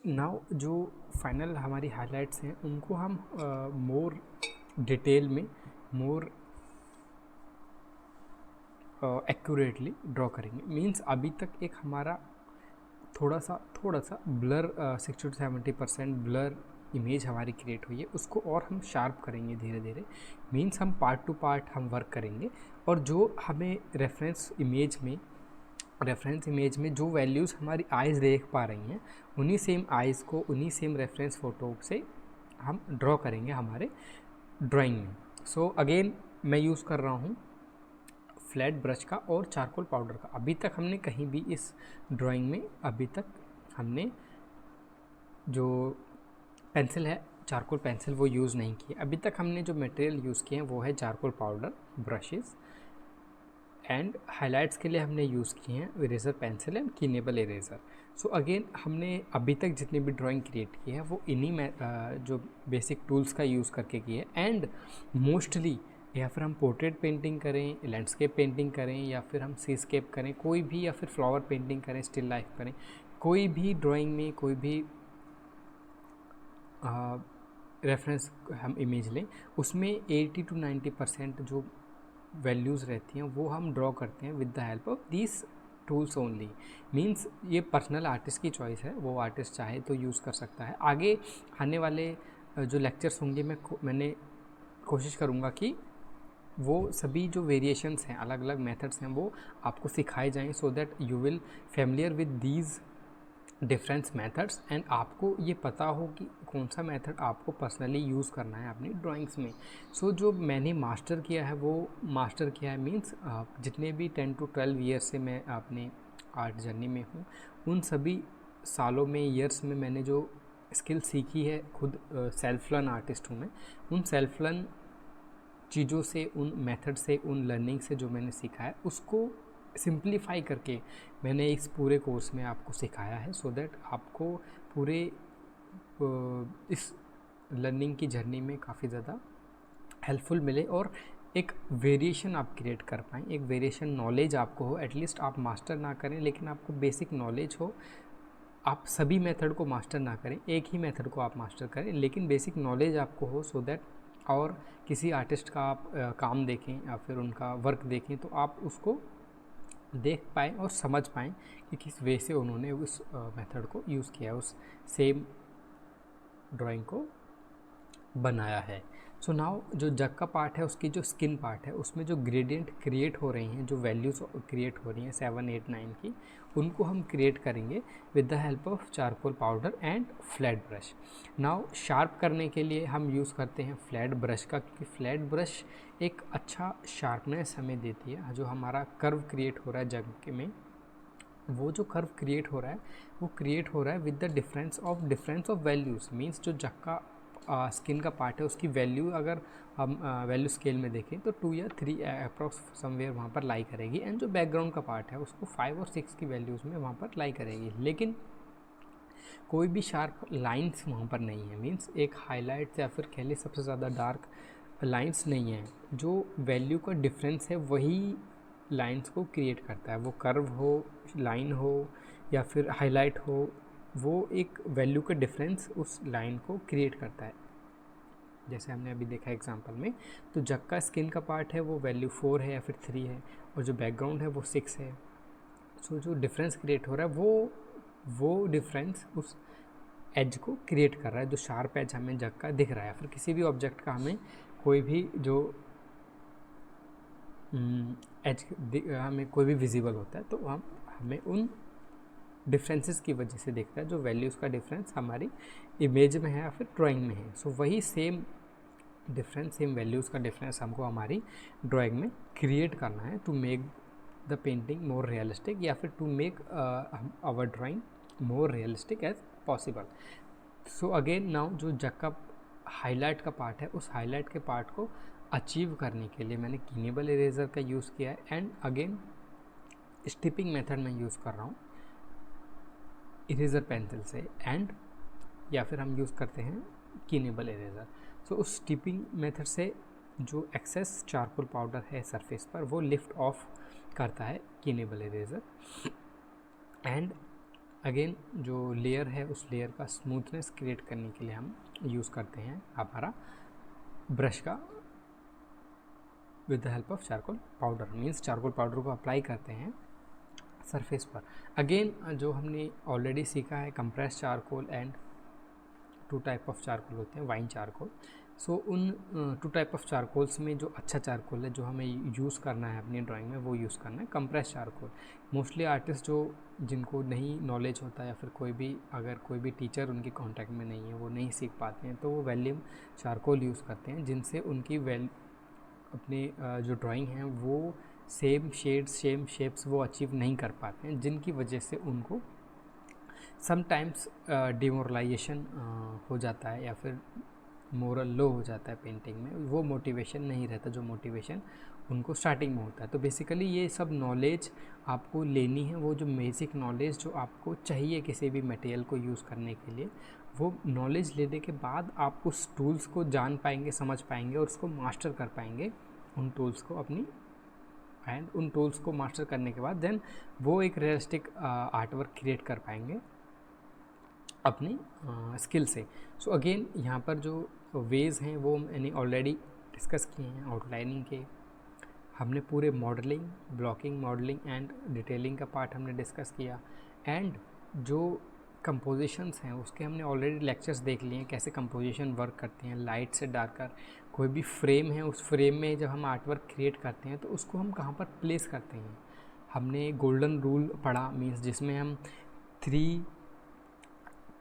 नाउ जो फाइनल हमारी हाइलाइट्स हैं उनको हम मोर डिटेल में, मोर एक्यूरेटली ड्रॉ करेंगे। मीन्स अभी तक एक हमारा थोड़ा सा ब्लर 60 to 70% ब्लर इमेज हमारी क्रिएट हुई है, उसको और हम शार्प करेंगे धीरे धीरे। मीन्स हम पार्ट टू पार्ट हम वर्क करेंगे और जो हमें रेफरेंस इमेज में जो वैल्यूज़ हमारी आइज़ देख पा रही हैं उन्हीं सेम आइज़ को, उन्हीं सेम रेफरेंस फ़ोटो से हम ड्रॉ करेंगे हमारे ड्राइंग में। सो अगेन मैं यूज़ कर रहा हूँ फ्लैट ब्रश का और चारकोल पाउडर का। अभी तक हमने कहीं भी इस ड्राइंग में हमने जो पेंसिल है, चारकोल पेंसिल, वो यूज़ नहीं की। अभी तक हमने जो मटेरियल यूज़ किए हैं वो है charcoal powder, brushes and highlights के लिए हमने यूज़ किए हैं eraser pencil and kneadable eraser. So again हमने अभी तक जितनी भी ड्राइंग क्रिएट की है वो इन्हीं में जो बेसिक टूल्स का यूज़ करके की है। एंड मोस्टली या फिर हम पोर्ट्रेट पेंटिंग करें, लैंडस्केप पेंटिंग करें, या फिर हम सीस्केप करें कोई भी, या फिर फ्लावर पेंटिंग करें, स्टिल लाइफ करें, कोई भी ड्राइंग में कोई भी रेफरेंस हम इमेज लें उसमें 80 to 90% जो वैल्यूज़ रहती हैं वो हम ड्रॉ करते हैं with the help of these tools only. Means ये पर्सनल आर्टिस्ट की चॉइस है, वो आर्टिस्ट चाहे तो यूज़ कर सकता है। आगे आने वाले जो लेक्चर्स होंगे मैंने कोशिश करूँगा कि वो सभी जो वेरिएशंस हैं, अलग अलग मेथड्स हैं, वो आपको सिखाए जाएँ so that you will familiar with these difference methods and आपको ये पता हो कि कौन सा मेथड आपको पर्सनली यूज़ करना है अपनी ड्राइंग्स में। सो जो मैंने मास्टर किया है वो मास्टर किया है मीन्स जितने भी 10 to 12 ईयर्स से मैं अपने आर्ट जर्नी में हूँ, उन सभी सालों में, ईयर्स में मैंने जो स्किल सीखी है, खुद सेल्फ लर्न आर्टिस्ट हूँ मैं, उन सेल्फ लर्न चीज़ों से, उन मेथड से, उन लर्निंग से जो मैंने सीखा है उसको सिंप्लीफाई करके मैंने इस पूरे कोर्स में आपको सिखाया है सो दैट आपको पूरे इस लर्निंग की जर्नी में काफ़ी ज़्यादा हेल्पफुल मिले और एक वेरिएशन आप क्रिएट कर पाएँ, एक वेरिएशन नॉलेज आपको हो। एटलीस्ट आप मास्टर ना करें लेकिन आपको बेसिक नॉलेज हो। आप सभी मेथड को मास्टर ना करें, एक ही मेथड को आप मास्टर करें लेकिन बेसिक नॉलेज आपको हो सो दैट और किसी आर्टिस्ट का आप काम देखें या फिर उनका वर्क देखें तो आप उसको देख पाएँ और समझ पाएँ कि किस वे से उन्होंने उस मेथड को यूज़ किया है, उस सेम ड्राइंग को बनाया है। सो नाउ जो जग का पार्ट है उसकी जो स्किन पार्ट है उसमें जो ग्रेडियंट क्रिएट हो रही हैं, जो वैल्यूज़ क्रिएट हो रही हैं 7, 8, 9 की, उनको हम क्रिएट करेंगे with the help of charcoal powder and flat brush. Now sharp करने के लिए हम यूज़ करते हैं फ्लैट ब्रश का, क्योंकि फ्लैट ब्रश एक अच्छा शार्पनेस हमें देती है। जो हमारा कर्व क्रिएट हो रहा है जग में, वो जो कर्व क्रिएट हो रहा है वो क्रिएट हो रहा है with the difference of values. Means जो जग का स्किन का पार्ट है उसकी वैल्यू अगर हम वैल्यू स्केल में देखें तो 2 या 3 अप्रॉक्स समवेयर वहाँ पर लाई करेगी, एंड जो बैकग्राउंड का पार्ट है उसको 5 और 6 की वैल्यूज़ में वहाँ पर लाई करेगी। लेकिन कोई भी शार्प लाइंस वहाँ पर नहीं है। मीन्स एक हाईलाइट या फिर कह लें सबसे ज़्यादा डार्क लाइंस नहीं है। जो वैल्यू का डिफरेंस है वही लाइंस को क्रिएट करता है। वो कर्व हो, लाइन हो या फिर हाईलाइट हो, वो एक वैल्यू का डिफरेंस उस लाइन को क्रिएट करता है। जैसे हमने अभी देखा एग्जांपल में, तो जग का स्किन का पार्ट है वो वैल्यू 4 है या फिर 3 है, और जो बैकग्राउंड है वो 6 है। सो जो डिफरेंस क्रिएट हो रहा है वो डिफरेंस उस एज को क्रिएट कर रहा है। जो शार्प एज हमें जग का दिख रहा है, फिर किसी भी ऑब्जेक्ट का हमें कोई भी जो एज हमें कोई भी विजिबल होता है तो हमें उन डिफरेंसेस की वजह से देखता है, जो वैल्यूज़ का डिफरेंस हमारी इमेज में है या फिर ड्राइंग में है। सो वही सेम डिफरेंस, सेम वैल्यूज़ का डिफरेंस हमको हमारी ड्राइंग में क्रिएट करना है to make the painting more realistic, या फिर to make our drawing more realistic as possible. So again now जो जग का हाईलाइट का पार्ट है, उस हाईलाइट के पार्ट को अचीव करने के लिए मैंने कीनेबल इरेजर का यूज़ किया है, एंड अगेन स्टिपिंग मेथड में यूज़ कर रहा हूँ इरेज़र पेंसिल से, एंड या फिर हम यूज़ करते हैं कीनेबल इरेज़र। सो उस स्टिपिंग मेथड से जो एक्सेस चारकोल पाउडर है सरफेस पर वो लिफ्ट ऑफ करता है कीनेबल इरेज़र, एंड अगेन जो लेयर है उस लेयर का स्मूथनेस क्रिएट करने के लिए हम यूज़ करते हैं हमारा ब्रश का with the help of charcoal powder. Means charcoal powder को अप्लाई करते हैं सरफेस पर। अगेन जो हमने ऑलरेडी सीखा है compress charcoal and 2 type of charcoal होते हैं, वाइन चारकोल। सो उन 2 टाइप ऑफ चारकोल्स में जो अच्छा चारकोल है जो हमें यूज़ करना है अपनी ड्राइंग में, वो यूज़ करना है कंप्रेस चारकोल। मोस्टली आर्टिस्ट जो जिनको नहीं नॉलेज होता है या फिर अगर कोई भी टीचर उनके कांटेक्ट में नहीं है, वो नहीं सीख पाते हैं, तो वो वैल्यूम चारकोल यूज़ करते हैं, जिनसे उनकी अपनी जो ड्राइंग है वो सेम शेड्स, सेम शेप्स वो अचीव नहीं कर पाते हैं, जिनकी वजह से उनको समटाइम्स डिमोरलाइजेशन हो जाता है या फिर मोरल लो हो जाता है पेंटिंग में। वो मोटिवेशन नहीं रहता जो मोटिवेशन उनको स्टार्टिंग में होता है। तो बेसिकली ये सब नॉलेज आपको लेनी है, वो जो बेसिक नॉलेज जो आपको चाहिए किसी भी मटेरियल को यूज़ करने के लिए, वो नॉलेज लेने के बाद आप उस टूल्स को जान पाएंगे, समझ पाएंगे और उसको मास्टर कर पाएंगे उन टूल्स को अपनी, एंड उन टूल्स को मास्टर करने के बाद देन वो एक रियलिस्टिक आर्ट वर्क क्रिएट कर पाएंगे अपनी स्किल से। सो अगेन यहाँ पर जो वेज हैं वो मैंने ऑलरेडी डिस्कस किए हैं। आउटलाइनिंग के हमने पूरे modelling, blocking, modelling and detailing का पार्ट हमने डिस्कस किया, एंड जो कंपोजिशंस हैं उसके हमने ऑलरेडी लेक्चर्स देख लिए हैं, कैसे कंपोजिशन वर्क करते हैं, लाइट से डार्कर। कोई भी फ्रेम है, उस फ्रेम में जब हम आर्ट वर्क क्रिएट करते हैं तो उसको हम कहाँ पर प्लेस करते हैं। हमने गोल्डन रूल पढ़ा, मीन्स जिसमें हम 3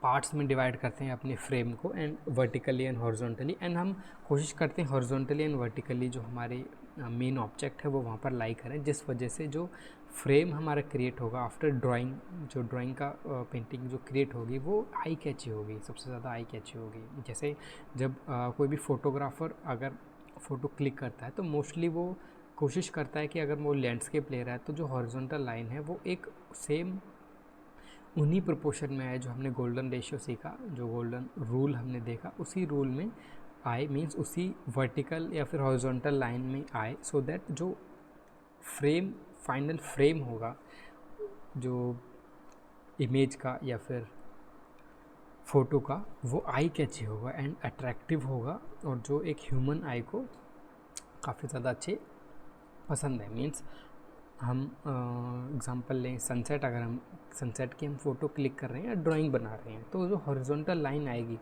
पार्ट्स में डिवाइड करते हैं अपने फ्रेम को, and vertically and horizontally, and हम कोशिश करते हैं हॉरिजॉन्टली एंड वर्टिकली जो हमारे मेन ऑब्जेक्ट है वो वहाँ पर लाई करें, जिस वजह से जो फ्रेम हमारा क्रिएट होगा आफ्टर ड्राइंग, जो ड्राइंग का पेंटिंग जो क्रिएट होगी वो आई कैची होगी, सबसे ज़्यादा आई कैची होगी। जैसे जब कोई भी फोटोग्राफर अगर फ़ोटो क्लिक करता है तो मोस्टली वो कोशिश करता है कि अगर वो लैंडस्केप ले रहा है तो जो हॉरिजॉन्टल लाइन है वो एक सेम उन्हीं प्रोपोर्शन में आए जो हमने गोल्डन रेशियो सीखा, जो गोल्डन रूल हमने देखा, उसी रूल में आए, मीन्स उसी वर्टिकल या फिर हॉरिजॉन्टल लाइन में आए, सो दैट जो फ्रेम, फाइनल फ्रेम होगा जो इमेज का या फिर फ़ोटो का, वो आई कैची होगा एंड अट्रैक्टिव होगा, और जो एक ह्यूमन आई को काफ़ी ज़्यादा अच्छे पसंद है। मीन्स हम एग्ज़ाम्पल लें सनसेट, अगर हम सनसेट की हम फ़ोटो क्लिक कर रहे हैं या ड्राइंग बना रहे हैं तो जो हॉरिजॉन्टल लाइन आएगी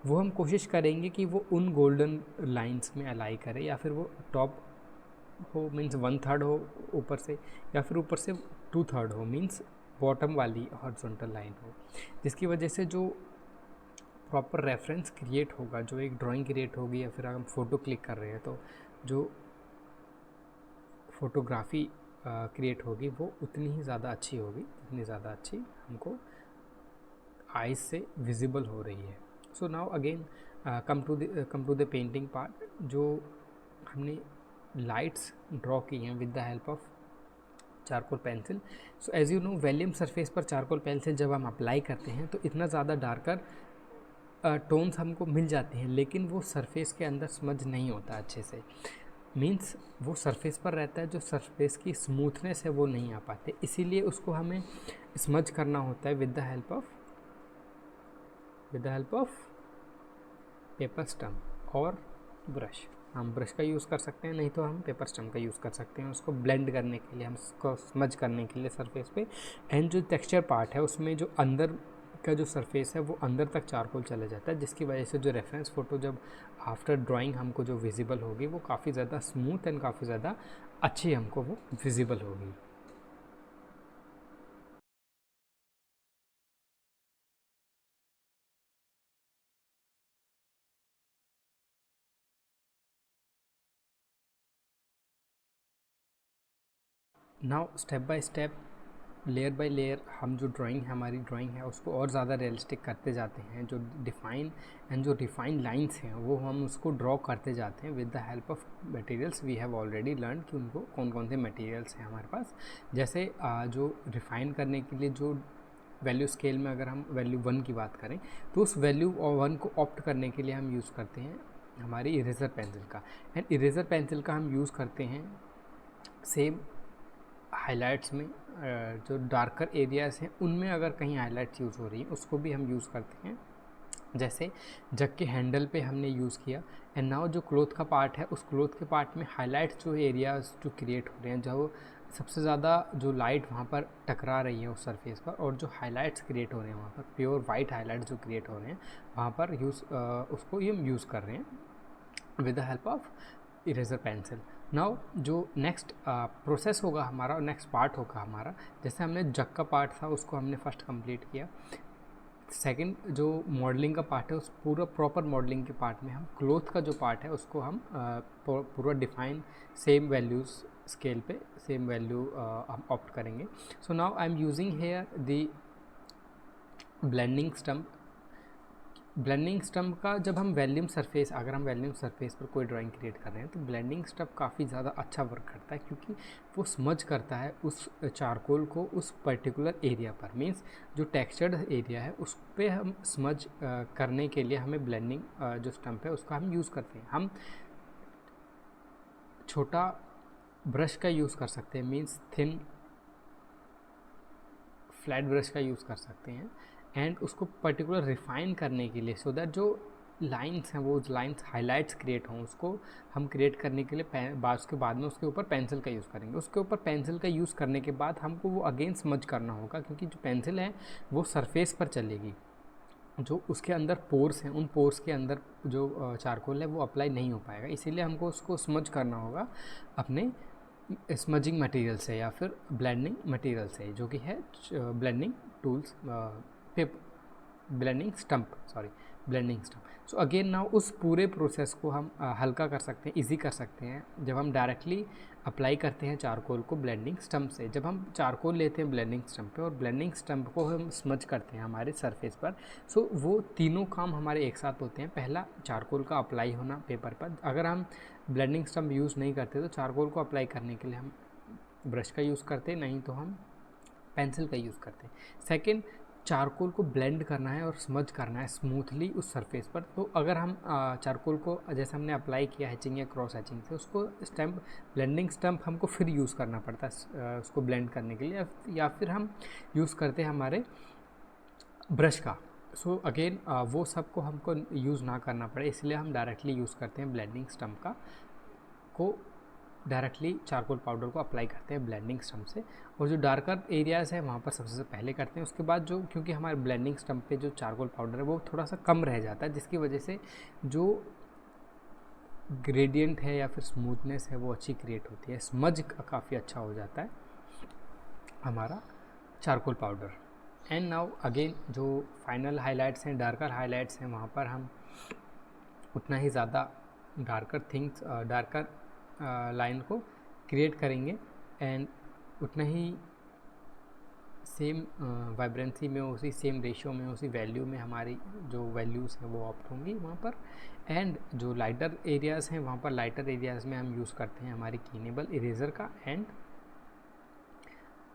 वो हम कोशिश करेंगे कि वो उन गोल्डन लाइंस में अलाई करे, या फिर वो टॉप हो मीन्स 1/3 हो ऊपर से, या फिर ऊपर से 2/3 हो मीन्स बॉटम वाली हॉरिजॉन्टल लाइन हो, जिसकी वजह से जो प्रॉपर रेफरेंस क्रिएट होगा, जो एक ड्राइंग क्रिएट होगी, या फिर अगर हम फ़ोटो क्लिक कर रहे हैं तो जो फ़ोटोग्राफी क्रिएट होगी वो उतनी ही ज़्यादा अच्छी होगी, जितनी ज़्यादा अच्छी हमको आइज़ से विजिबल हो रही है। So now again come to the painting part. जो हमने लाइट्स ड्रॉ की हैं with the help of charcoal pencil. So as you know, volume surface पर चारकोल पेंसिल जब हम अप्लाई करते हैं तो इतना ज़्यादा डार्कर टोन्स हमको मिल जाते हैं, लेकिन वो सरफेस के अंदर समझ नहीं होता अच्छे से। मीन्स वो सरफेस पर रहता है, जो सरफेस की स्मूथनेस है वो नहीं आ पाते, इसीलिए उसको हमें स्मज करना होता है with the help of paper stump और ब्रश। हम ब्रश का यूज़ कर सकते हैं, नहीं तो हम पेपर स्टम्प का यूज़ कर सकते हैं उसको ब्लेंड करने के लिए, हम उसको स्मज करने के लिए सरफेस पे। एंड जो टेक्सचर पार्ट है उसमें जो अंदर का जो सरफेस है वो अंदर तक चारकोल चला जाता है, जिसकी वजह से जो रेफरेंस फ़ोटो जब आफ्टर ड्राइंग हमको जो विजिबल होगी वो काफ़ी ज़्यादा स्मूथ एंड काफ़ी ज़्यादा अच्छी हमको वो विजिबल होगी। Now step by step, layer by layer हम जो ड्राइंग है, हमारी ड्राइंग है, उसको और ज़्यादा रियलिस्टिक करते जाते हैं। जो डिफाइन एंड जो रिफाइन लाइंस हैं वो हम उसको ड्रॉ करते जाते हैं with the help of materials. We have already learn कि उनको कौन कौन से मटेरियल्स हैं हमारे पास। जैसे जो रिफाइन करने के लिए जो वैल्यू स्केल में अगर हम वैल्यू 1 की बात करें तो उस वैल्यू 1 को ऑप्ट करने के लिए हम यूज़ करते हैं हमारी इरेज़र पेंसिल का। एंड इरेज़र पेंसिल का हम यूज़ करते हैं सेम हाइलाइट्स में। जो डार्कर एरियाज़ हैं उनमें अगर कहीं हाइलाइट्स यूज़ हो रही है उसको भी हम यूज़ करते हैं। जैसे जग के हैंडल पे हमने यूज़ किया। एंड नाउ जो क्लोथ का पार्ट है, उस क्लोथ के पार्ट में हाइलाइट्स जो एरियाज जो क्रिएट हो रहे हैं, जो सबसे ज़्यादा जो लाइट वहाँ पर टकरा रही है उस सरफेस पर, और जो हाइलाइट्स क्रिएट हो रहे हैं वहाँ पर प्योर वाइट हाइलाइट्स जो क्रिएट हो रहे हैं वहाँ पर उसको ये हम यूज़ कर रहे हैं with the help of eraser pencil. Now जो नेक्स्ट प्रोसेस होगा हमारा, नेक्स्ट पार्ट होगा हमारा, जैसे हमने जग का पार्ट था उसको हमने फर्स्ट कंप्लीट किया। सेकंड जो मॉडलिंग का पार्ट है, उस पूरा प्रॉपर मॉडलिंग के पार्ट में हम क्लोथ का जो पार्ट है उसको हम पूरा डिफाइन सेम वैल्यूज़ स्केल पे सेम वैल्यू हम ऑप्ट करेंगे। So now I am using here the blending stump. Blending stump का जब हम वॉल्यूम सरफेस, अगर हम वॉल्यूम सरफेस पर कोई ड्राइंग क्रिएट कर रहे हैं तो ब्लेंडिंग स्टम्प काफ़ी ज़्यादा अच्छा वर्क करता है, क्योंकि वो समझ करता है उस चारकोल को उस पर्टिकुलर एरिया पर। मींस जो टेक्सचर्ड एरिया है उस पर हम समझ करने के लिए हमें ब्लेंडिंग जो स्टम्प है उसका हम यूज़ करते हैं। हम छोटा ब्रश का यूज़ कर सकते हैं, मींस थिन फ्लैट ब्रश का यूज़ कर सकते हैं, एंड उसको पर्टिकुलर रिफाइन करने के लिए, सो दैट जो लाइंस हैं वो लाइंस हाइलाइट्स क्रिएट हों, उसको हम क्रिएट करने के लिए उसके बाद में उसके ऊपर पेंसिल का यूज़ करेंगे। उसके ऊपर पेंसिल का यूज़ करने के बाद हमको वो अगेन समझ करना होगा, क्योंकि जो पेंसिल है वो सरफेस पर चलेगी, जो उसके अंदर पोर्स हैं उन पोर्स के अंदर जो चारकोल है वो अप्लाई नहीं हो पाएगा। इसीलिए हमको उसको समझ करना होगा अपने स्मजिंग मटेरियल से या फिर ब्लेंडिंग मटेरियल से, जो कि है ब्लेंडिंग टूल्स, ब्लेंडिंग स्टम्प। सो अगेन नाउ उस पूरे प्रोसेस को हम हल्का कर सकते हैं, इजी कर सकते हैं जब हम डायरेक्टली अप्लाई करते हैं चारकोल को ब्लेंडिंग स्टम्प से। जब हम चारकोल लेते हैं ब्लेंडिंग स्टम्प पे और ब्लेंडिंग स्टम्प को हम स्मज करते हैं हमारे सरफेस पर, सो वो तीनों काम हमारे एक साथ होते हैं। पहला चारकोल का अप्लाई होना पेपर पर, अगर हम ब्लेंडिंग स्टम्प यूज़ नहीं करते तो चारकोल को अप्लाई करने के लिए हम ब्रश का यूज़ करते, नहीं तो हम पेंसिल का यूज़ करते हैं। सेकेंड, चारकोल को ब्लेंड करना है और स्मज करना है स्मूथली उस सरफेस पर। तो अगर हम चारकोल को जैसे हमने अप्लाई किया हैचिंग या क्रॉस हैचिंग से, उसको स्टम्प ब्लेंडिंग स्टम्प हमको फिर यूज़ करना पड़ता है उसको ब्लेंड करने के लिए, या फिर हम यूज़ करते हैं हमारे ब्रश का। सो अगेन वो सब को हमको यूज़ ना करना पड़े, इसलिए हम डायरेक्टली यूज़ करते हैं ब्लेंडिंग स्टम्प का को डायरेक्टली चारकोल पाउडर को अप्लाई करते हैं ब्लेंडिंग स्टम्प से, और जो डार्कर एरियाज़ है वहाँ पर सबसे पहले करते हैं। उसके बाद जो, क्योंकि हमारे ब्लेंडिंग स्टम्प पे जो चारकोल पाउडर है वो थोड़ा सा कम रह जाता है, जिसकी वजह से जो ग्रेडियंट है या फिर स्मूथनेस है वो अच्छी क्रिएट होती है, स्मज काफ़ी अच्छा हो जाता है हमारा charcoal powder. And now again जो फाइनल हाइलाइट्स हैं, डार्कर हाइलाइट्स हैं, वहाँ पर हम उतना ही ज़्यादा डार्कर लाइन को क्रिएट करेंगे एंड उतना ही सेम वाइब्रेंसी में, उसी सेम रेशियो में, उसी वैल्यू में हमारी जो वैल्यूज़ हैं वो ऑप्ट होंगी वहाँ पर। एंड जो लाइटर एरियाज़ हैं वहाँ पर लाइटर एरियाज़ में हम यूज़ करते हैं हमारी क्लीनेबल इरेज़र का एंड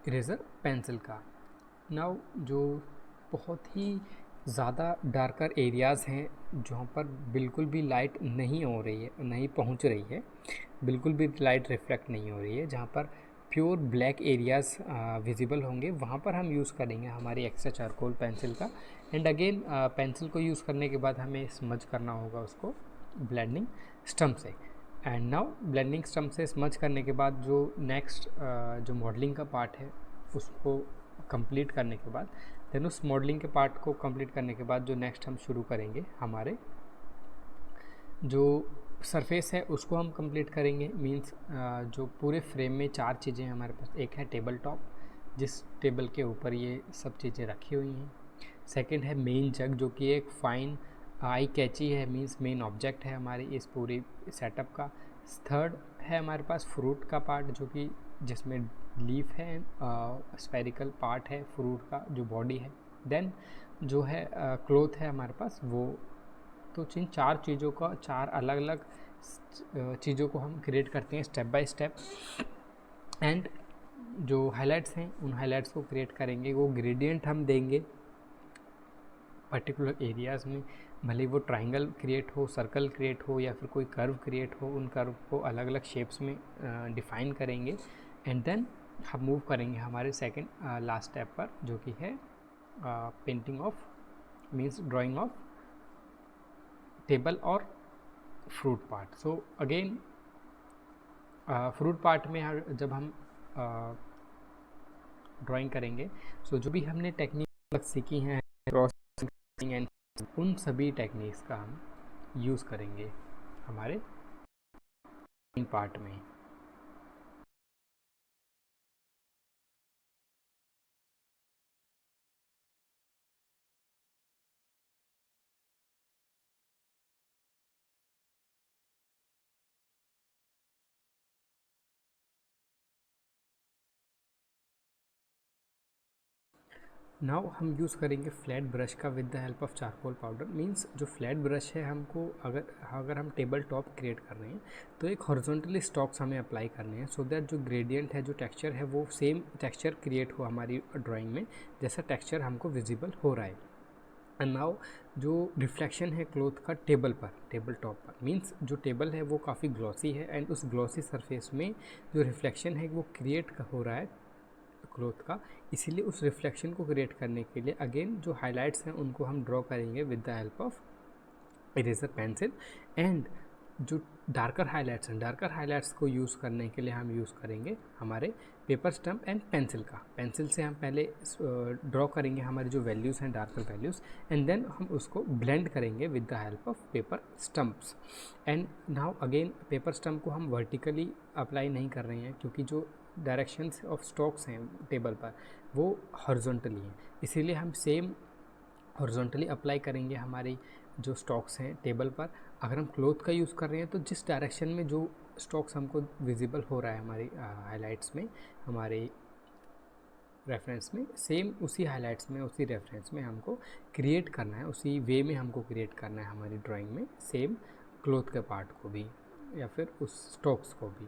इरेज़र पेंसिल का। नाउ जो बहुत ही ज़्यादा डार्कर एरियाज़ हैं जहाँ पर बिल्कुल भी लाइट नहीं हो रही है, नहीं पहुँच रही है, बिल्कुल भी लाइट रिफ्लेक्ट नहीं हो रही है, जहाँ पर प्योर ब्लैक एरियाज़ विजिबल होंगे, वहाँ पर हम यूज़ करेंगे हमारी एक्स्ट्रा चारकोल पेंसिल का। एंड अगेन पेंसिल को यूज़ करने के बाद हमें स्मज करना होगा उसको ब्लेंडिंग स्टम्प से। एंड नाउ ब्लेंडिंग स्टम्प से स्मज करने के बाद जो नेक्स्ट जो मॉडलिंग का पार्ट है उसको कंप्लीट करने के बाद, देन उस मॉडलिंग के पार्ट को कंप्लीट करने के बाद जो नेक्स्ट हम शुरू करेंगे हमारे जो सरफेस है उसको हम कंप्लीट करेंगे। मींस जो पूरे फ्रेम में 4 चीज़ें हमारे पास, एक है टेबल टॉप जिस टेबल के ऊपर ये सब चीज़ें रखी हुई हैं। सेकंड है मेन जग जो कि एक फाइन आई कैची है, मींस मेन ऑब्जेक्ट है हमारी इस पूरी सेटअप का। थर्ड है हमारे पास फ्रूट का पार्ट जो कि जिसमें लीफ है, स्फेरिकल पार्ट है फ्रूट का जो बॉडी है। देन जो है क्लोथ है हमारे पास वो। तो जिन 4 चीज़ों का 4 अलग अलग चीज़ों को हम क्रिएट करते हैं स्टेप बाय स्टेप। एंड जो हाइलाइट्स हैं उन हाइलाइट्स को क्रिएट करेंगे, वो ग्रेडियंट हम देंगे पर्टिकुलर एरियाज़ में, भले वो ट्राइंगल क्रिएट हो, सर्कल क्रिएट हो या फिर कोई कर्व क्रिएट हो, उन कर्व को अलग अलग शेप्स में डिफ़ाइन करेंगे। एंड देन हम मूव करेंगे हमारे सेकंड लास्ट स्टेप पर जो कि है painting of means drawing of table और fruit part. So again fruit part में जब हम ड्राइंग करेंगे, सो जो भी हमने टेक्निक सीखी हैं क्रॉसिंग एंड उन सभी टेक्निक्स का हम यूज़ करेंगे हमारे पार्ट में। नाउ हम यूज़ करेंगे फ्लैट ब्रश का with the help of charcoal powder. Means जो फ्लैट ब्रश है हमको अगर हम टेबल टॉप क्रिएट कर रहे हैं तो एक हॉरिजॉन्टली स्ट्रोक्स हमें अप्लाई करने हैं सो दैट जो ग्रेडियंट है, जो टेक्सचर है वो सेम टेक्सचर क्रिएट हो हमारी ड्राइंग में जैसा टेक्सचर हमको विजिबल हो रहा है। एंड नाउ जो रिफ्लेक्शन है क्लॉथ का टेबल टॉप पर, मींस जो टेबल है वो काफ़ी ग्लॉसी है एंड उस ग्लॉसी सरफेस में जो रिफ्लेक्शन है वो क्रिएट हो रहा है क्लॉथ का। इसीलिए उस रिफ्लेक्शन को क्रिएट करने के लिए अगेन जो हाइलाइट्स हैं उनको हम ड्रॉ करेंगे with the help of eraser pencil. And जो डार्कर हाइलाइट्स को यूज़ करने के लिए हम यूज़ करेंगे हमारे पेपर स्टम्प एंड पेंसिल का। पेंसिल से हम पहले ड्रॉ करेंगे हमारी जो वैल्यूज़ हैं डार्कर वैल्यूज़, एंड देन हम उसको ब्लेंड करेंगे with the help of paper stumps. And now again paper stump को हम वर्टिकली अप्लाई नहीं कर रहे हैं क्योंकि जो डायरेक्शंस ऑफ स्ट्रोक्स हैं टेबल पर वो हॉरिजॉन्टली हैं, इसीलिए हम सेम हॉरिजॉन्टली अप्लाई करेंगे हमारी जो स्ट्रोक्स हैं टेबल पर। अगर हम क्लॉथ का यूज़ कर रहे हैं तो जिस डायरेक्शन में जो स्ट्रोक्स हमको विजिबल हो रहा है हमारी हाइलाइट्स में, हमारे रेफरेंस में, सेम उसी हाइलाइट्स में उसी रेफरेंस में हमको क्रिएट करना है, उसी वे में हमको क्रिएट करना है हमारी ड्राइंग में सेम क्लॉथ के पार्ट को भी या फिर उस स्ट्रोक्स को भी।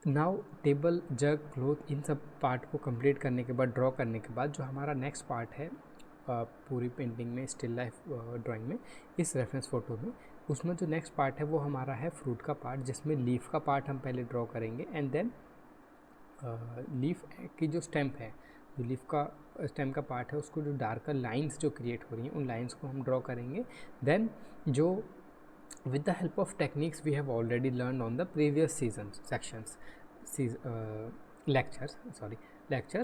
नाउ टेबल, जग, क्लोथ, इन सब पार्ट को कंप्लीट करने के बाद, ड्रॉ करने के बाद, जो हमारा नेक्स्ट पार्ट है पूरी पेंटिंग में, स्टिल लाइफ ड्राइंग में, इस रेफरेंस फ़ोटो में, उसमें जो नेक्स्ट पार्ट है वो हमारा है फ्रूट का पार्ट, जिसमें लीफ का पार्ट हम पहले ड्रॉ करेंगे एंड देन लीफ की जो स्टेम है, जो लीफ का स्टेम का पार्ट है, उसको जो डार्कर लाइंस जो क्रिएट हो रही हैं उन लाइंस को हम ड्रॉ करेंगे। देन जो with the help of techniques we have already learned on the previous sections lectures,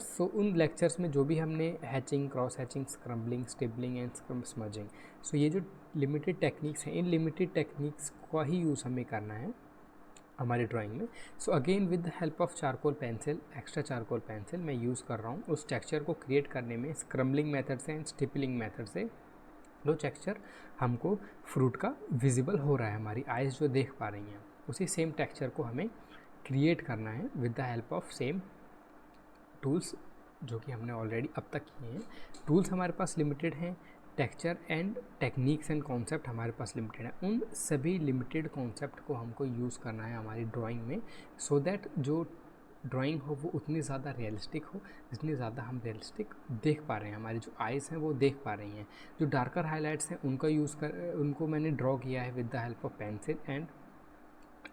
so उन lectures में जो भी हमने hatching, cross hatching, scrambling, stippling and smudging, so ये जो लिमिटेड टेक्निक्स हैं, इन लिमिटेड टेक्निक्स का ही यूज़ हमें करना है हमारी ड्राइंग में। So again with the help of charcoal pencil, extra charcoal pencil मैं यूज़ कर रहा हूँ उस टेक्सचर को क्रिएट करने में, स्क्रम्बलिंग मेथड से एंड स्टिपलिंग मेथड से जो टेक्सचर हमको फ्रूट का विजिबल हो रहा है, हमारी आइज़ जो देख पा रही हैं, उसी सेम टेक्सचर को हमें क्रिएट करना है with the help of same tools जो कि हमने ऑलरेडी अब तक किए हैं। टूल्स हमारे पास लिमिटेड हैं, texture and techniques and concept हमारे पास लिमिटेड है। उन सभी लिमिटेड कॉन्सेप्ट को हमको यूज़ करना है हमारी ड्राइंग में, सो दैट जो ड्राइंग हो वो उतनी ज़्यादा रियलिस्टिक हो जितनी ज़्यादा हम रियलिस्टिक देख पा रहे हैं, हमारी जो आइज़ हैं वो देख पा रही हैं। जो डार्कर हाइलाइट्स हैं उनको मैंने ड्रॉ किया है with the help of pencil and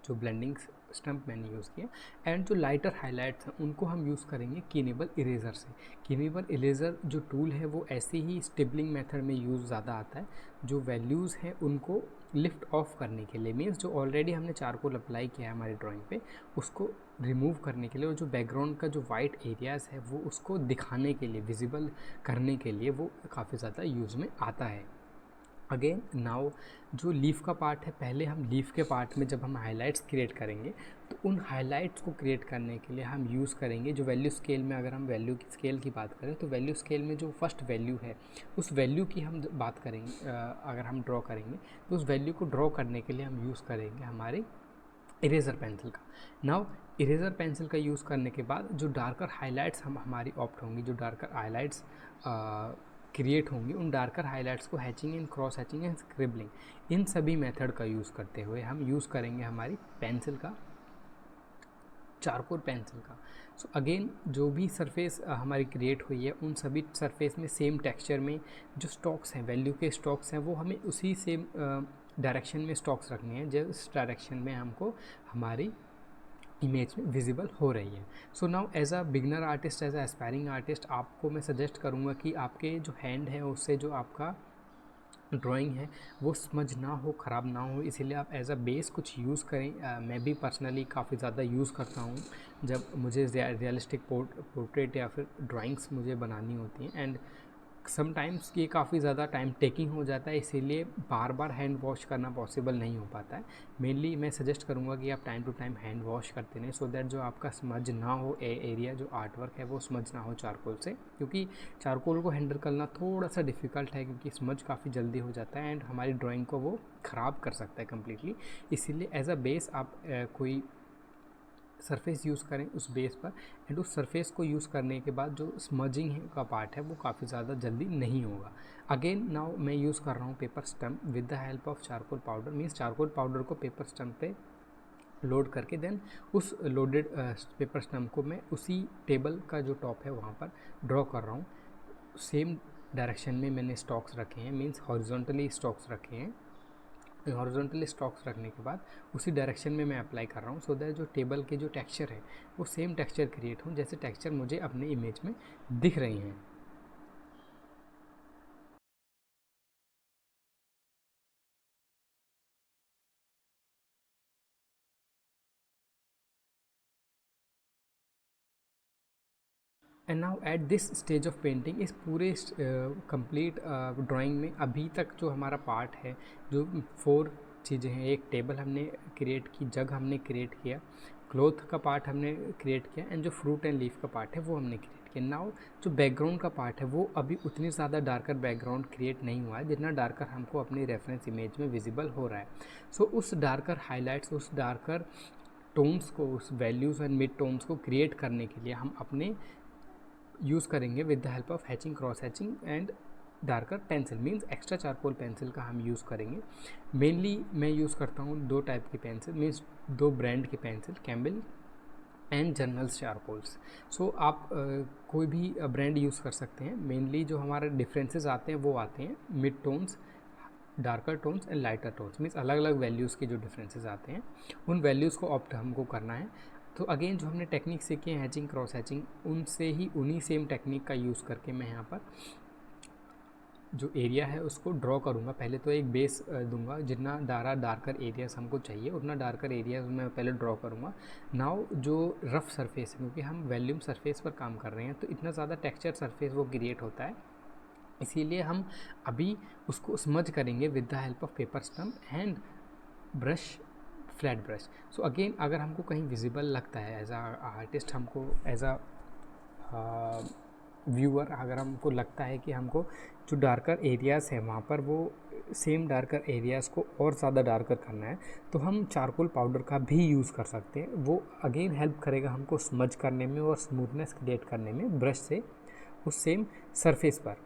जो ब्लेंडिंग स्टम्प मैंने यूज़ किया, एंड जो लाइटर हाइलाइट्स हैं उनको हम यूज़ करेंगे कीनेबल इरेज़र से। कीनेबल इरेज़र जो टूल है वो ऐसे ही स्टिबलिंग मेथड में यूज़ ज़्यादा आता है, जो वैल्यूज़ हैं उनको लिफ्ट ऑफ करने के लिए, मीन्स जो ऑलरेडी हमने चारकोल अप्लाई किया है हमारी ड्राइंग पे उसको रिमूव करने के लिए, और जो बैकग्राउंड का जो वाइट एरियाज़ है वो उसको दिखाने के लिए, विजिबल करने के लिए वो काफ़ी ज़्यादा यूज़ में आता है। अगेन नाउ जो लीफ का पार्ट है, पहले हम लीफ के पार्ट में जब हम हाइलाइट्स क्रिएट करेंगे तो उन हाइलाइट्स को क्रिएट करने के लिए हम यूज़ करेंगे जो वैल्यू स्केल में, अगर हम वैल्यू की स्केल की बात करें तो वैल्यू स्केल में जो फर्स्ट वैल्यू है उस वैल्यू की हम बात करेंगे, अगर हम ड्रॉ करेंगे तो उस वैल्यू को ड्रॉ करने के लिए हम यूज़ करेंगे हमारे इरेज़र पेंसिल का। नाउ इरेज़र पेंसिल का यूज़ करने के बाद जो डार्कर हाइलाइट्स हमारी ऑप्ट होंगी, जो डार्कर हाइलाइट्स क्रिएट होंगी, उन डार्कर हाइलाइट्स को hatching and cross hatching and scribbling, इन सभी मेथड का यूज़ करते हुए हम यूज़ करेंगे हमारी पेंसिल का, चारकोल पेंसिल का। सो अगेन जो भी सरफेस हमारी क्रिएट हुई है उन सभी सरफेस में सेम टेक्सचर में जो स्टॉक्स हैं, वैल्यू के स्टॉक्स हैं, वो हमें उसी सेम डायरेक्शन में स्टॉक्स रखने हैं जिस डायरेक्शन में हमको हमारी इमेज में विजिबल हो रही है। So now as a beginner artist, as a aspiring artist, आपको मैं सजेस्ट करूँगा कि आपके जो हैंड है उससे जो आपका ड्राइंग है वो स्मज ना हो, ख़राब ना हो, इसीलिए आप एज अ बेस कुछ यूज़ करें। मैं भी पर्सनली काफ़ी ज़्यादा यूज़ करता हूँ जब मुझे रियलिस्टिक पोर्ट्रेट या फिर ड्राइंग्स मुझे बनानी होती हैं, एंड समटाइम्स ये काफ़ी ज़्यादा टाइम टेकिंग हो जाता है, इसीलिए बार बार हैंड वॉश करना पॉसिबल नहीं हो पाता है। मेनली मैं सजेस्ट करूँगा कि आप time to time hand wash करते रहें, सो दैट जो आपका स्मज ना हो एरिया, जो आर्ट वर्क है वो स्मज ना हो चारकोल से, क्योंकि चारकोल को हैंडल करना थोड़ा सा डिफ़िकल्ट है क्योंकि स्मज काफ़ी जल्दी हो जाता है एंड हमारी ड्राइंग को वो ख़राब कर सकता है कम्प्लीटली। इसीलिए एज अ बेस आप कोई सरफेस यूज़ करें उस बेस पर, एंड उस सरफेस को यूज़ करने के बाद जो स्मजिंग का पार्ट है वो काफ़ी ज़्यादा जल्दी नहीं होगा। अगेन नाउ मैं यूज़ कर रहा हूँ paper stump with the help of charcoal powder, means charcoal powder को पेपर स्टम्प पे लोड करके देन उस लोडेड पेपर स्टम्प को मैं उसी टेबल का जो टॉप है वहाँ पर ड्रॉ कर रहा हूँ। सेम डायरेक्शन में मैंने स्टॉक्स रखे हैं, मीन्स हॉरिजॉन्टली स्टॉक्स रखे हैं। हॉरिजॉन्टली स्टॉक्स रखने के बाद उसी डायरेक्शन में मैं अप्लाई कर रहा हूँ, सो दैट जो टेबल के जो टेक्सचर है वो सेम टेक्सचर क्रिएट हो जैसे टेक्सचर मुझे अपने इमेज में दिख रही हैं। And now at this stage of painting, इस पूरे कंप्लीट ड्राइंग में अभी तक जो हमारा पार्ट है, जो 4 चीज़ें हैं, एक टेबल हमने क्रिएट की, जग हमने क्रिएट किया, क्लॉथ का पार्ट हमने क्रिएट किया, एंड जो फ्रूट एंड लीफ का पार्ट है वो हमने क्रिएट किया। नाउ जो बैकग्राउंड का पार्ट है वो अभी उतनी ज़्यादा डार्कर बैकग्राउंड क्रिएट नहीं हुआ है जितना डार्कर हमको अपनी रेफरेंस इमेज में विजिबल हो रहा है। सो उस डार्कर हाईलाइट्स, उस डार्कर टोन्स को, उस वैल्यूज़ एंड मिड टोन्स को क्रिएट करने के लिए हम अपने यूज़ करेंगे with the help of hatching, cross hatching and darker pencil, means extra charcoal pencil का हम यूज़ करेंगे। मेनली मैं यूज़ करता हूँ 2 टाइप की पेंसिल, मीन्स 2 ब्रांड की पेंसिल, कैम्बिल एंड जर्नल्स चारकोल्स। सो आप कोई भी ब्रांड यूज़ कर सकते हैं। मेनली जो हमारे डिफरेंसेस आते हैं वो आते हैं mid tones, darker tones and lighter tones, means अलग अलग वैल्यूज़ के जो डिफरेंसेस आते हैं उन वैल्यूज़ को ऑप्ट हमको करना है। तो अगेन जो हमने टेक्निक सीखी है हैचिंग, क्रॉस हैचिंग, उनसे ही उन्हीं सेम टेक्निक का यूज़ करके मैं यहाँ पर जो एरिया है उसको ड्रॉ करूँगा। पहले तो एक बेस दूंगा, जितना डार्कर एरियाज हमको चाहिए उतना डार्कर एरियाज मैं पहले ड्रॉ करूँगा। नाउ जो रफ़ सरफेस है, क्योंकि हम वॉल्यूम सरफेस पर काम कर रहे हैं तो इतना ज़्यादा टेक्सचर सरफेस वो क्रिएट होता है, इसीलिए हम अभी उसको स्मज करेंगे with the help of paper stump and brush, flat brush. So again अगर हमको कहीं विजिबल लगता है एज आ आर्टिस्ट, हमको एज आ व्यूअर अगर हमको लगता है कि हमको जो डार्कर एरियाज़ है वहाँ पर वो सेम डार्कर एरियाज़ को और ज़्यादा डार्कर करना है, तो हम चारकोल पाउडर का भी यूज़ कर सकते हैं। वो अगेन हेल्प करेगा हमको स्मज करने में और स्मूथनेस क्रिएट करने में ब्रश से उस सेम सरफेस पर।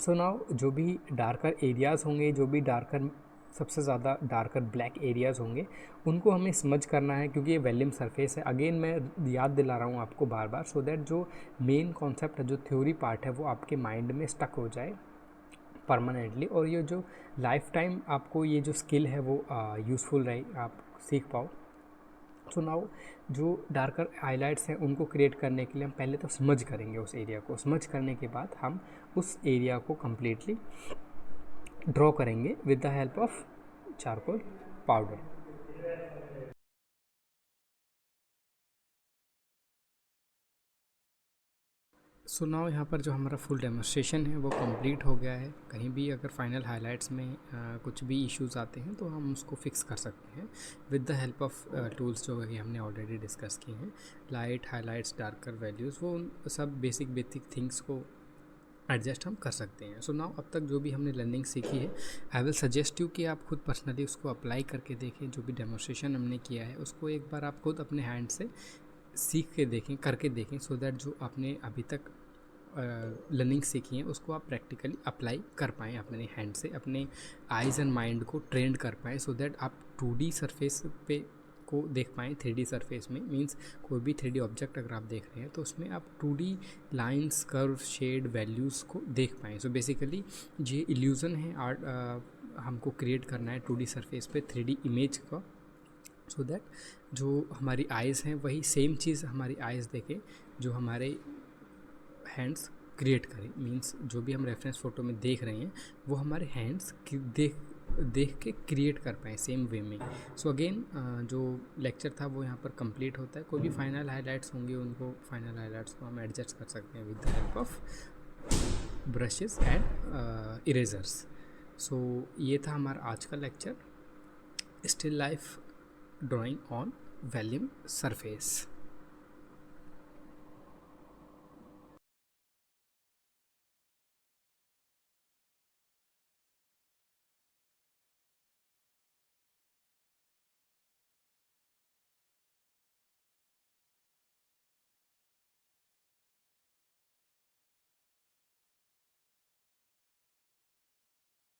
सो नाउ जो भी डार्कर एरियाज़ होंगे, जो भी डार्कर सबसे ज़्यादा डार्कर ब्लैक एरियाज़ होंगे, उनको हमें स्मज करना है, क्योंकि ये वॉल्यूम सरफेस है। अगेन मैं याद दिला रहा हूँ आपको बार बार, सो दैट जो मेन कॉन्सेप्ट है, जो थ्योरी पार्ट है, वो आपके माइंड में स्टक हो जाए परमानेंटली, और ये जो लाइफ टाइम आपको ये जो स्किल है वो यूज़फुल रहे, आप सीख पाओ। सो नाउ जो डार्कर हाइलाइट्स हैं उनको क्रिएट करने के लिए हम पहले तो स्मज करेंगे उस एरिया को। स्मज करने के बाद हम उस एरिया को कम्प्लीटली ड्रॉ करेंगे with the help of charcoal powder. So now यहाँ पर जो हमारा फुल डेमोन्स्ट्रेशन है वो कंप्लीट हो गया है। कहीं भी अगर फाइनल हाइलाइट्स में कुछ भी इश्यूज़ आते हैं तो हम उसको फिक्स कर सकते हैं with the help of tools जो कि हमने ऑलरेडी डिस्कस किए हैं। लाइट, हाइलाइट्स, डार्कर वैल्यूज़, वो सब बेसिक थिंग्स को एडजस्ट हम कर सकते हैं। सो नाउ अब तक जो भी हमने लर्निंग सीखी है, आई विल सजेस्ट यू कि आप खुद पर्सनली उसको अप्लाई करके देखें। जो भी डेमोन्स्ट्रेशन हमने किया है उसको एक बार आप खुद अपने हैंड से सीख के देखें, करके देखें, सो दैट जो आपने अभी तक लर्निंग सीखी है उसको आप प्रैक्टिकली अप्लाई कर पाएँ अपने हैंड से, अपने आइज़ एंड माइंड को ट्रेंड कर पाएँ, सो दैट आप 2D सरफेस पे को देख पाएँ। 3D सरफेस में मींस कोई भी 3D ऑब्जेक्ट अगर आप देख रहे हैं तो उसमें आप 2D lines, curve, shade, values को देख पाएँ। सो बेसिकली ये इल्यूज़न है आर्ट हमको क्रिएट करना है 2D सरफेस पे 3D इमेज का, सो दैट जो हमारी आइज़ हैं वही सेम चीज़ हमारी आइज़ देखें जो हमारे हैंड्स क्रिएट करें। मींस जो भी हम रेफरेंस फ़ोटो में देख रहे हैं वो हमारे हैंड्स देख के क्रिएट कर पाएँ सेम वे में। सो अगेन जो लेक्चर था वो यहाँ पर कंप्लीट होता है। कोई भी फाइनल हाइलाइट्स होंगे उनको फाइनल हाइलाइट्स को हम एडजस्ट कर सकते हैं with the help of brushes and erasers. So ये था हमारा आज का lecture, still life drawing on volume surface.